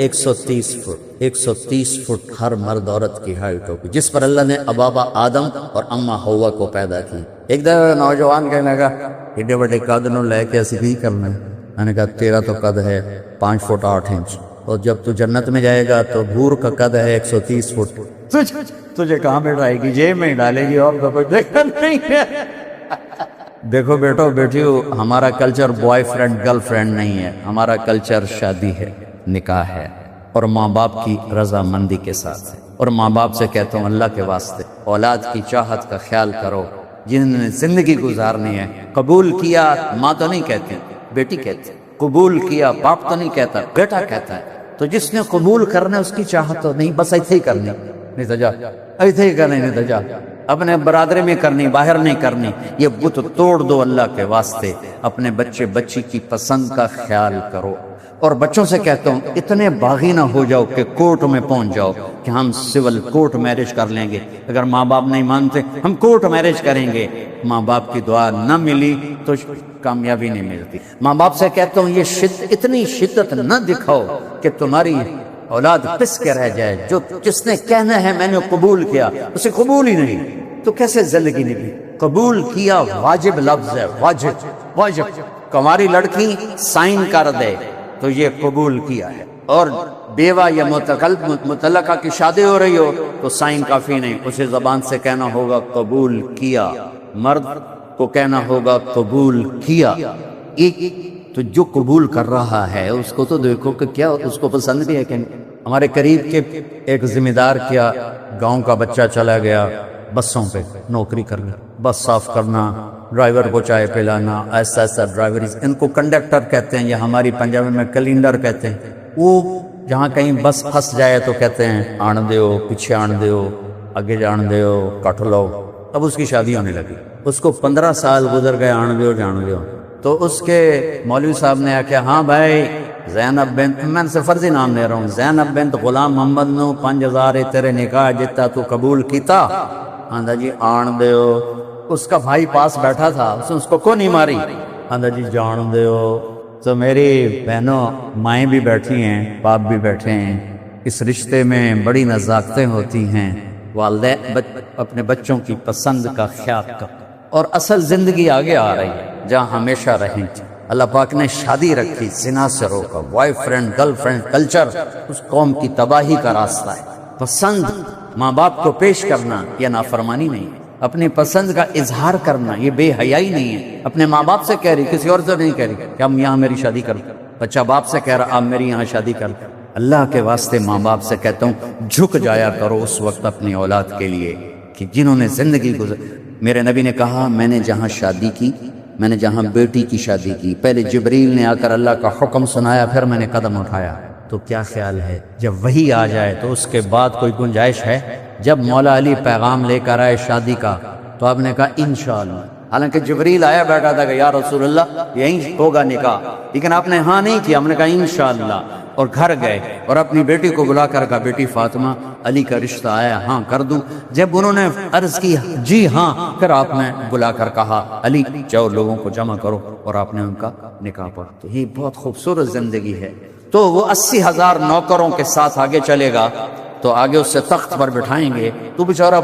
130 فٹ، 130 فٹ ہر مرد عورت کی ہائٹ ہوگی، جس پر اللہ نے ابابا آدم اور اماں حوا کو پیدا کی۔ ایک دفعہ نوجوان کہنے لگا ایڈے بڑے قد نو لے کے ایسی بھی کرنا ہے؟ میں نے کہا تیرا تو قد ہے 5 فٹ 8 انچ، اور جب تو جنت میں جائے گا تو بھور کا قد ہے 130 فٹ، تجھے کہاں بیٹھائے گی؟ جیب میں ڈالے گی، اور تو کوئی دیکھا نہیں ہے۔ دیکھو بیٹو بیٹیو، ہمارا culture boy friend girl friend نہیں ہے، ہمارا کلچر شادی ہے، نکاح ہے، اور ماں باپ کی رضا مندی کے ساتھ ہے۔ اور ماں باپ سے کہتا ہوں اللہ کے واسطے اولاد کی چاہت کا خیال کرو، جن نے زندگی گزارنی ہے۔ قبول کیا ماں تو نہیں کہتی، بیٹی کہتی، قبول کیا باپ تو نہیں کہتا، بیٹا کہتا ہے۔ تو جس نے قبول کرنا اس کی چاہت تو نہیں، بس ایسے ہی کرنی، نہیں تو جا ایسے ہی کرنی، نہیں تو جا اپنے برادری میں کرنی، باہر نہیں کرنی۔ یہ بت توڑ دو اللہ کے واسطے، اپنے بچے بچی کی پسند کا خیال کرو۔ اور بچوں سے کہتا ہوں اتنے باغی نہ ہو جاؤ کہ کورٹ میں پہنچ جاؤ کہ ہم سول کورٹ میرج کر لیں گے، اگر ماں باپ نہیں مانتے ہم کورٹ میرج کریں گے۔ ماں باپ کی دعا نہ ملی تو کامیابی نہیں ملتی۔ ماں باپ سے کہتا ہوں یہ اتنی شدت نہ دکھاؤ کہ تمہاری اولاد پس کے رہ جائے، جس نے کہنا ہے میں نے قبول کیا اسے قبول ہی نہیں، تو کیسے زندگی نبھی؟ قبول کیا واجب لفظ ہے، واجب واجب۔ کماری لڑکی سائن کر دے تو یہ قبول کیا ہے، اور بیوہ یا متعلقہ کی شادی ہو رہی ہو تو سائن کافی نہیں، اسے زبان سے کہنا ہوگا قبول کیا، مرد کو کہنا ہوگا قبول کیا۔ ایک تو جو قبول کر رہا ہے اس کو تو دیکھو کہ کیا اس کو پسند بھی ہے کہ نہیں۔ ہمارے قریب کے ایک ذمہ دار کیا گاؤں کا بچہ چلا گیا بسوں پہ نوکری کرنا، بس صاف کرنا، ڈرائیور کو چائے پلانا، ایسا ایسا ڈرائیوری، ان کو کنڈکٹر کہتے ہیں یا ہماری پنجابی میں کلینڈر کہتے ہیں۔ وہ جہاں کہیں بس پھنس جائے تو کہتے ہیں آن دیو، پیچھے آن دیو، آگے جان دیو، کٹ لو۔ اب اس کی شادی ہونے لگی، اس کو 15 سال گزر گئے، آن دیو جان دیو۔ تو اس کے مولوی صاحب نے کہا ہاں بھائی زینب بنت، میں سے فرضی نام لے رہا ہوں، زینب بنت غلام محمد نو 5000 تیرے نکاح جتا تو قبول کیتا؟ آندا جی آن دیو۔ اس کا بھائی پاس بیٹھا تھا، اس کو نہیں ماری؟ آندا جی جان دیو۔ تو میری بہنوں مائیں بھی بیٹھی ہیں، باپ بھی بیٹھے ہیں، اس رشتے میں بڑی نزاکتیں ہوتی ہیں، والدین اپنے بچوں کی پسند کا خیال کر، اور اصل زندگی آگے آ رہی ہے جہاں ہمیشہ رہیں۔ اللہ پاک نے شادی رکھی، زنا سے روکا، boyfriend girlfriend culture اس قوم کی تباہی کا راستہ ہے۔ پسند ماں باپ کو پیش کرنا یہ نافرمانی نہیں ہے، اپنی پسند کا اظہار کرنا یہ بے حیائی نہیں ہے۔ اپنے ماں باپ سے کہہ رہی، کسی اور سے نہیں کہہ رہی کہ ہم یہاں میری شادی کر، بچہ باپ سے کہہ رہا آپ میری یہاں شادی کر۔ اللہ کے واسطے ماں باپ سے کہتا ہوں جھک جایا کرو اس وقت اپنی اولاد کے لیے کہ جنہوں نے زندگی گزر۔ میرے نبی نے کہا میں نے جہاں شادی کی، میں نے جہاں بیٹی کی شادی کی، پہلے جبریل نے آ کر اللہ کا حکم سنایا، پھر میں نے قدم اٹھایا۔ تو کیا خیال ہے جب وہی آ جائے تو اس کے بعد کوئی گنجائش ہے؟ جب مولا علی پیغام لے کر آئے شادی کا تو آپ نے کہا انشاءاللہ، حالانکہ جبریل آیا بیٹھا تھا کہ یا رسول اللہ یہیں ہوگا نکاح، لیکن آپ نے ہاں نہیں کیا، ہم نے کہا انشاءاللہ، اور گھر گئے اور اپنی بیٹی کو بلا کر کہا بیٹی فاطمہ علی کا رشتہ آیا، ہاں کر دوں؟ جب انہوں نے عرض کی جی ہاں، پھر آپ نے بلا کر کہا علی جاؤ لوگوں کو جمع کرو، اور آپ نے ان کا نکاح پڑھا۔ تو یہ بہت خوبصورت زندگی ہے۔ تو وہ 80,000 نوکروں کے ساتھ آگے چلے گا تو آگے اس سے تخت پر بٹھائیں گے، تو بیچارہ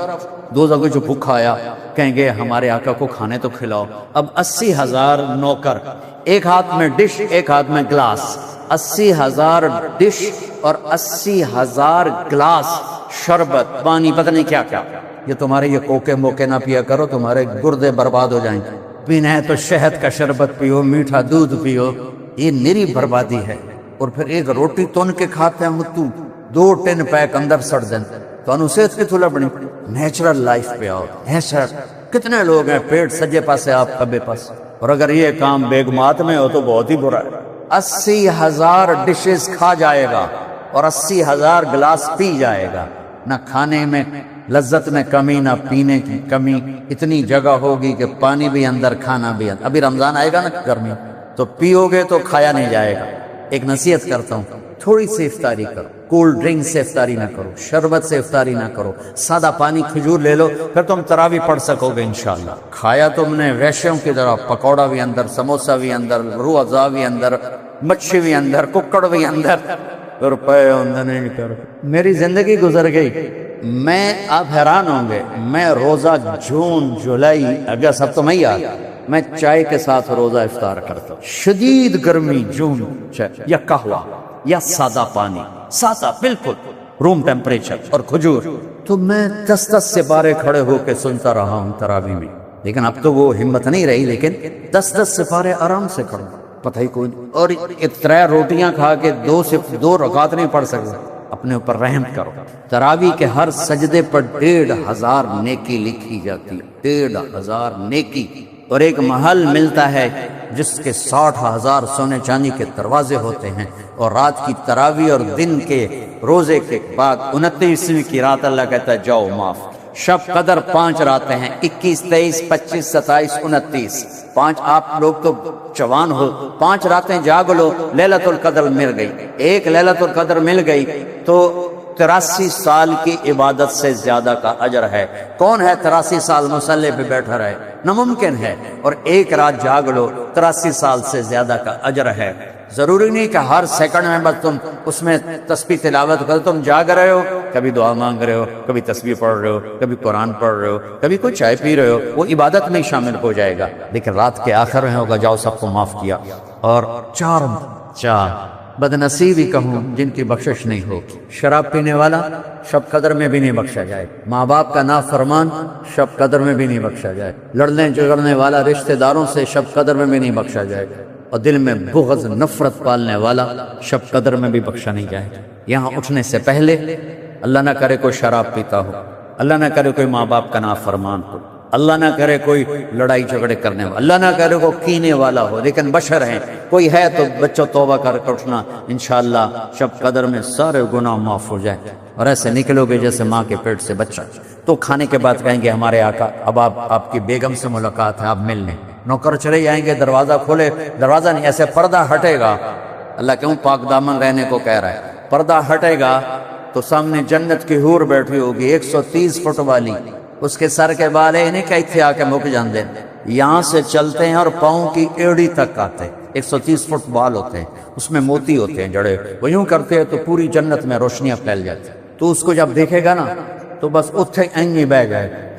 دو جگہ جو بھوکا آیا کہیں گے ہمارے آقا کو کھانے تو کھلاؤ۔ اب 80,000 نوکر، ایک ہاتھ میں ڈش ایک ہاتھ میں گلاس، 80,000 ڈش اور 80,000 گلاس شربت پانی، پتہ نہیں کیا کیا۔ یہ تمہارے یہ کوکے موکے نہ پیا کرو، تمہارے گردے برباد ہو جائیں گے۔ پینا ہے تو شہد کا شربت پیو، میٹھا دودھ پیو، یہ نری بربادی ہے۔ اور پھر ایک روٹی تون کے کھاتے ہیں متو 2 ٹن پیک اندر سڑ دیں تو انو صحت کی تھولا بنی۔ نیچرل لائف پہ آؤ، نیچرل۔ کتنے لوگ ہیں پیٹ سجے پاسے آپ کبے پاس، اور اگر یہ کام بیگمات میں ہو تو بہت ہی برا ہے۔ 80,000 ڈشز کھا جائے گا اور 80,000 گلاس پی جائے گا، نہ کھانے میں لذت میں کمی نہ پینے کی کمی۔ اتنی جگہ ہوگی کہ پانی بھی اندر کھانا بھی اندر۔ ابھی رمضان آئے گا نا گرمی، تو پیو گے تو کھایا نہیں جائے گا۔ ایک نصیحت کرتا ہوں، تھوڑی سی افطاری کرو، کولڈ ڈرنک سے افطاری نہ کرو، شربت سے افطاری نہ کرو، سادہ پانی کھجور لے لو، پھر تم تراویح پڑھ سکو گے انشاءاللہ۔ کھایا تم نے ویشیوں کی طرح، پکوڑا بھی اندر، سموسا بھی اندر، روح افزا بھی اندر، مچھی بھی اندر، ککڑ بھی اندر، روپے اندر نہیں کر۔ میری زندگی گزر گئی، میں آپ حیران ہوں گے، میں روزہ جون جولائی اگست اب تو میں یاد، میں چائے کے ساتھ روزہ افطار کرتا ہوں۔ شدید گرمی جون چائے یا قہوہ یا سادہ پانی، سادہ بالکل روم ٹیمپریچر اور کھجور، تو میں 10 سپارے کھڑے ہو کے سنتا رہا ہوں تراویح میں۔ لیکن اب تو وہ ہمت نہیں رہی، لیکن 10 سپارے آرام سے کھڑا، پتہ ہی کوئی نہیں۔ اور 3 روٹیاں کھا کے 2 رکعت نہیں پڑھ سکتے۔ اپنے اوپر رحم کرو۔ تراویح کے ہر سجدے پر 1,500 نیکی لکھی جاتی ہے، 1,500 نیکی۔ اور ایک محل ملتا ہے جس کے 60,000 سونے چاندی کے دروازے ہوتے ہیں، اور رات کی تراویح اور دن کے روزے کے بعد 29ویں کی رات اللہ کہتا ہے جاؤ معاف۔ شب قدر 5 راتیں ہیں، 21 23 25 27 29۔ 5 آپ لوگ تو جوان ہو، 5 راتیں جاگ لو، لیلۃ القدر مل گئی۔ ایک لیلۃ القدر مل گئی تو 83 سال کی عبادت سے زیادہ کا اجر ہے۔ کون ہے 83 سال مصلی پہ بیٹھا رہے؟ ناممکن ہے۔ اور ایک رات جاگ لو، 83 سال سے زیادہ کا اجر ہے۔ ضروری نہیں کہ ہر سیکنڈ میں بس تم اس میں تسبیح تلاوت کرو، تم جاگ رہے ہو، کبھی دعا مانگ رہے ہو، کبھی تسبیح پڑھ رہے ہو، کبھی قرآن پڑھ رہے ہو، کبھی کوئی چائے پی رہے ہو، وہ عبادت میں شامل ہو جائے گا۔ لیکن رات کے آخر میں ہوگا جاؤ سب کو معاف کیا۔ اور چار بدنصیب ہی کہوں جن کی بخشش نہیں ہوگی۔ شراب پینے والا شب قدر میں بھی نہیں بخشا جائے، ماں باپ کا نافرمان شب قدر میں بھی نہیں بخشا جائے، لڑنے جھگڑنے والا رشتہ داروں سے شب قدر میں بھی نہیں بخشا جائے، اور دل میں بغض نفرت پالنے والا شب قدر میں بھی بخشا نہیں جائے۔ یہاں اٹھنے سے پہلے اللہ نہ کرے کوئی شراب پیتا ہو، اللہ نہ کرے کوئی ماں باپ کا نافرمان ہو، اللہ نہ کرے کوئی لڑائی جھگڑے کرنے والا، اللہ نہ کرے کوئی کینے والا ہو، لیکن بشر ہیں، کوئی ہے تو بچوں توبہ کر کے اٹھنا، انشاءاللہ شب قدر میں سارے گناہ معاف ہو جائیں، اور ایسے نکلو گے جیسے ماں کے پیٹ سے بچہ۔ تو کھانے کے بعد کہیں گے ہمارے آقا اب آپ کی بیگم سے ملاقات ہے، آپ مل لیں، نوکر چلے جائیں گے، دروازہ کھولے، دروازہ نہیں ایسے پردہ ہٹے گا، اللہ کیوں پاک دامن رہنے کو کہہ رہا ہے، پردہ ہٹے گا تو سامنے جنت کی حور بیٹھی ہوگی 130 فٹ والی، اس کے سر کے بال انہیں کہ اتھے آ کے مک جان دیں، یہاں سے چلتے ہیں اور پاؤں کی ایڑی تک آتے ہیں، 130 فٹ بال ہوتے ہیں، اس میں موتی ہوتے ہیں جڑے، وہ یوں کرتے ہیں تو پوری جنت میں روشنیاں پھیل جاتی ہیں۔ تو اس کو جب دیکھے گا نا تو بس اتھے اینگی بہ گئے،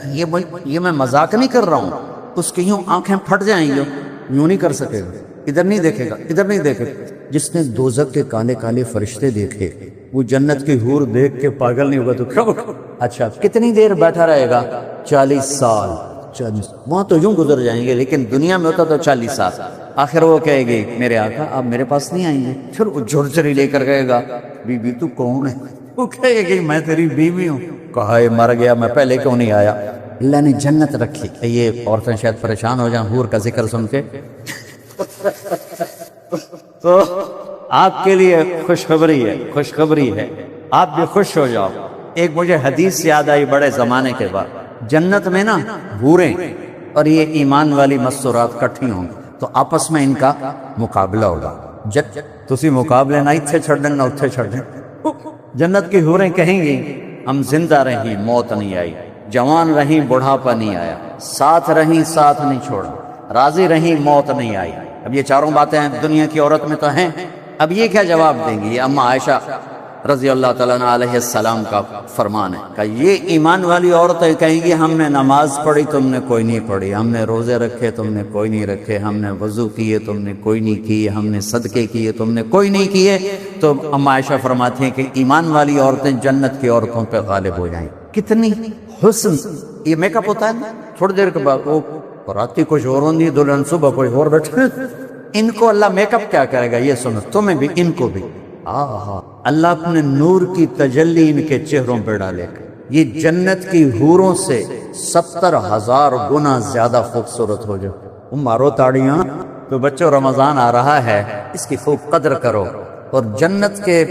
یہ میں مذاق نہیں کر رہا ہوں، اس کی یوں آنکھیں پھٹ جائیں گی، یوں نہیں کر سکے گا، ادھر نہیں دیکھے گا، ادھر نہیں دیکھے گا۔ جس نے دوزخ کے کالے کالے فرشتے دیکھے وہ جنت کی حور دیکھ کے پاگل نہیں ہوگا تو کیا؟ اچھا کتنی دیر بیٹھا رہے گا؟ 40 سال، 40 وہاں تو یوں گزر جائیں گے، لیکن دنیا میں ہوتا تو 40 سال۔ آخر وہ کہے گی میرے آقا آپ میرے پاس نہیں آئیں گے، پھر وہ جھرجھری لے کر کہے گا بی بی تو کون ہے؟ وہ کہے گی میں تیری بیوی ہوں۔ کہا ہے مر گیا میں پہلے کیوں نہیں آیا؟ اللہ نے جنت رکھی۔ یہ عورتیں شاید پریشان ہو جائیں حور کا ذکر سن کے، تو آپ کے لیے خوشخبری ہے، خوشخبری ہے، آپ بھی خوش ہو جاؤ۔ ایک مجھے حدیث یاد آئی بڑے زمانے کے بعد، جنت میں نا حوریں اور یہ ایمان والی مستورات کٹھی ہوں گی تو آپس میں ان کا مقابلہ ہوگا۔ تسی مقابلے نہ اتھے چھڑ دیں نہ اتھے چھڑ دیں۔ جنت کی حوریں کہیں گی ہم زندہ رہیں موت نہیں آئی، جوان رہیں بڑھاپا نہیں آیا، ساتھ رہیں ساتھ نہیں چھوڑا، راضی رہیں موت نہیں آئی۔ اب یہ چاروں باتیں دنیا کی عورت میں تو ہیں، اب یہ کیا جواب دیں گی؟ یہ اما عائشہ رضی اللہ تعالیٰ عنہ علیہ السلام کا فرمان ہے کہ یہ ایمان والی عورتیں کہیں گی ہم نے نماز پڑھی تم نے کوئی نہیں پڑھی، ہم نے روزے رکھے تم نے کوئی نہیں رکھے، ہم نے وضو کیے تم نے کوئی نہیں کیے، ہم نے صدقے کیے تم نے کوئی نہیں کیے۔ تو اما عائشہ فرماتی ہیں کہ ایمان والی عورتیں جنت کی عورتوں پہ غالب ہو جائیں۔ کتنی حسن! یہ میک اپ ہوتا ہے نا تھوڑی دیر کے بعد، وہ راتی کچھ اور ہوندی دلہن صبح کوئی اور بیٹھے، ان کو اللہ میک اپ کیا کرے گا یہ سنو، تمہیں بھی ان کو بھی۔ اللہ اپنے نور کی تجلی ان کے چہروں پہ ڈالے گا، یہ جنت کی حوروں سے 70,000 گنا زیادہ خوبصورت ہو جائے۔ مارو تاڑیاں تو بچوں، رمضان آ رہا ہے، اس کی خوب قدر کرو، اور جنت کے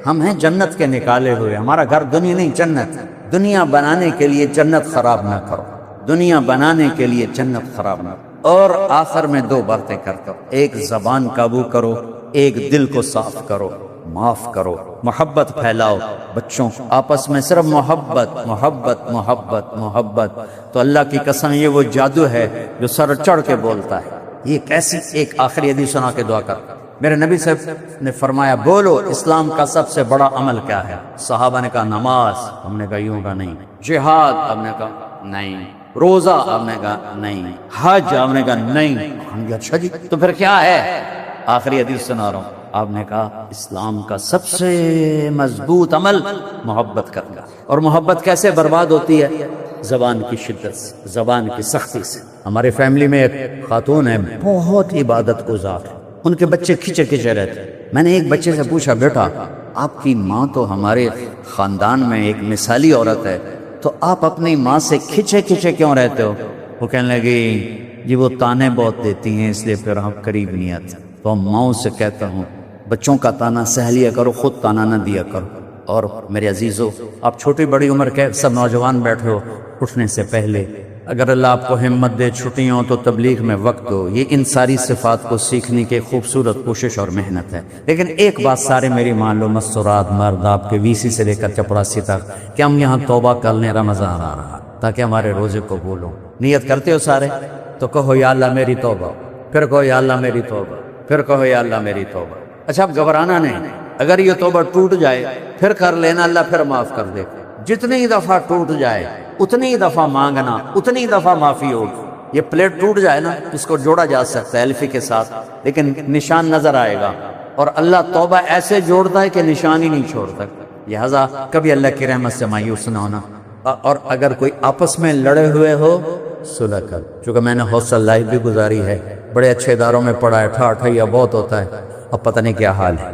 ہم ہیں جنت کے نکالے ہوئے، ہمارا گھر دنیا نہیں جنت۔ دنیا بنانے کے لیے جنت خراب نہ کرو، دنیا بنانے کے لیے جنت خراب نہ کرو۔ اور آخر میں 2 باتیں کرتا ہوں، ایک زبان قابو کرو، ایک دل کو صاف کرو، معاف کرو، محبت پھیلاؤ، بچوں آپس میں صرف محبت محبت محبت محبت۔ تو اللہ کی قسم یہ وہ جادو ہے جو سر چڑھ کے بولتا ہے۔ یہ کیسی ایک آخری حدیث سنا کے دعا کر، میرے نبی صاحب نے فرمایا بولو اسلام کا سب سے بڑا عمل کیا ہے؟ صحابہ نے کہا نماز، ہم نے کہا یوں کا نہیں، جہاد، ہم نے کہا نہیں، روزہ، ہم نے کہا نہیں، حج، ہم نے کہا نہیں، ہم نے اچھا جی تو پھر کیا ہے؟ آخری حدیث سنا رہا ہوں، آپ نے کہا اسلام کا سب سے مضبوط عمل محبت کرنا۔ اور محبت کیسے برباد ہوتی ہے؟ زبان کی شدت سے، زبان کی سختی سے۔ ہمارے فیملی میں ایک خاتون ہے بہت عبادت گزار، ان کے بچے کھچے کھچے رہتے۔ میں نے ایک بچے سے پوچھا بیٹا آپ کی ماں تو ہمارے خاندان میں ایک مثالی عورت ہے، تو آپ اپنی ماں سے کھچے کھچے کیوں رہتے ہو؟ وہ کہنے لگی جی وہ تانے بہت دیتی ہیں اس لیے پھر ہم قریب نہیں آتے۔ تو ماؤں سے کہتا ہوں بچوں کا تانا سہ لیا کرو، خود تانا نہ دیا کرو۔ اور میرے عزیزو، آپ چھوٹی بڑی عمر کے سب نوجوان بیٹھے ہو، اٹھنے سے پہلے اگر اللہ آپ کو ہمت دے چھٹیوں تو تبلیغ میں وقت دو۔ یہ ان ساری صفات کو سیکھنے کی خوبصورت کوشش اور محنت ہے۔ لیکن ایک بات سارے میری مان لو، مستورات مرد آپ کے وی سی سے لے کر چپڑاسی تک، کہ ہم یہاں توبہ کر لیں، رمضان آ رہا تاکہ ہمارے روزے کو بولو۔ نیت کرتے ہو سارے تو کہو یا اللہ میری توبہ، پھر کہو یا اللہ میری توبہ، پھر کہو یا اللہ میری توبہ۔ اچھا اب گھبرانا نہیں، اگر یہ توبہ ٹوٹ جائے پھر کر لینا، اللہ پھر معاف کر دے۔ جتنی دفعہ ٹوٹ جائے اتنی دفعہ مانگنا، اتنی دفعہ معافی ہوگی۔ یہ پلیٹ ٹوٹ جائے نا اس کو جوڑا جا سکتا ہے الفی کے ساتھ، لیکن نشان نظر آئے گا اور اللہ توبہ ایسے جوڑتا ہے کہ نشان ہی نہیں چھوڑتا. لہذا کبھی اللہ کی رحمت سے مایوس نہ ہونا. اور اگر کوئی آپس میں لڑے ہوئے ہو صلح کر. چونکہ میں نے ہاسٹل لائف بھی گزاری ہے، بڑے اچھے اداروں میں پڑھا ہے، ٹھا ٹھیا بہت ہوتا ہے، اب پتہ نہیں کیا حال ہے.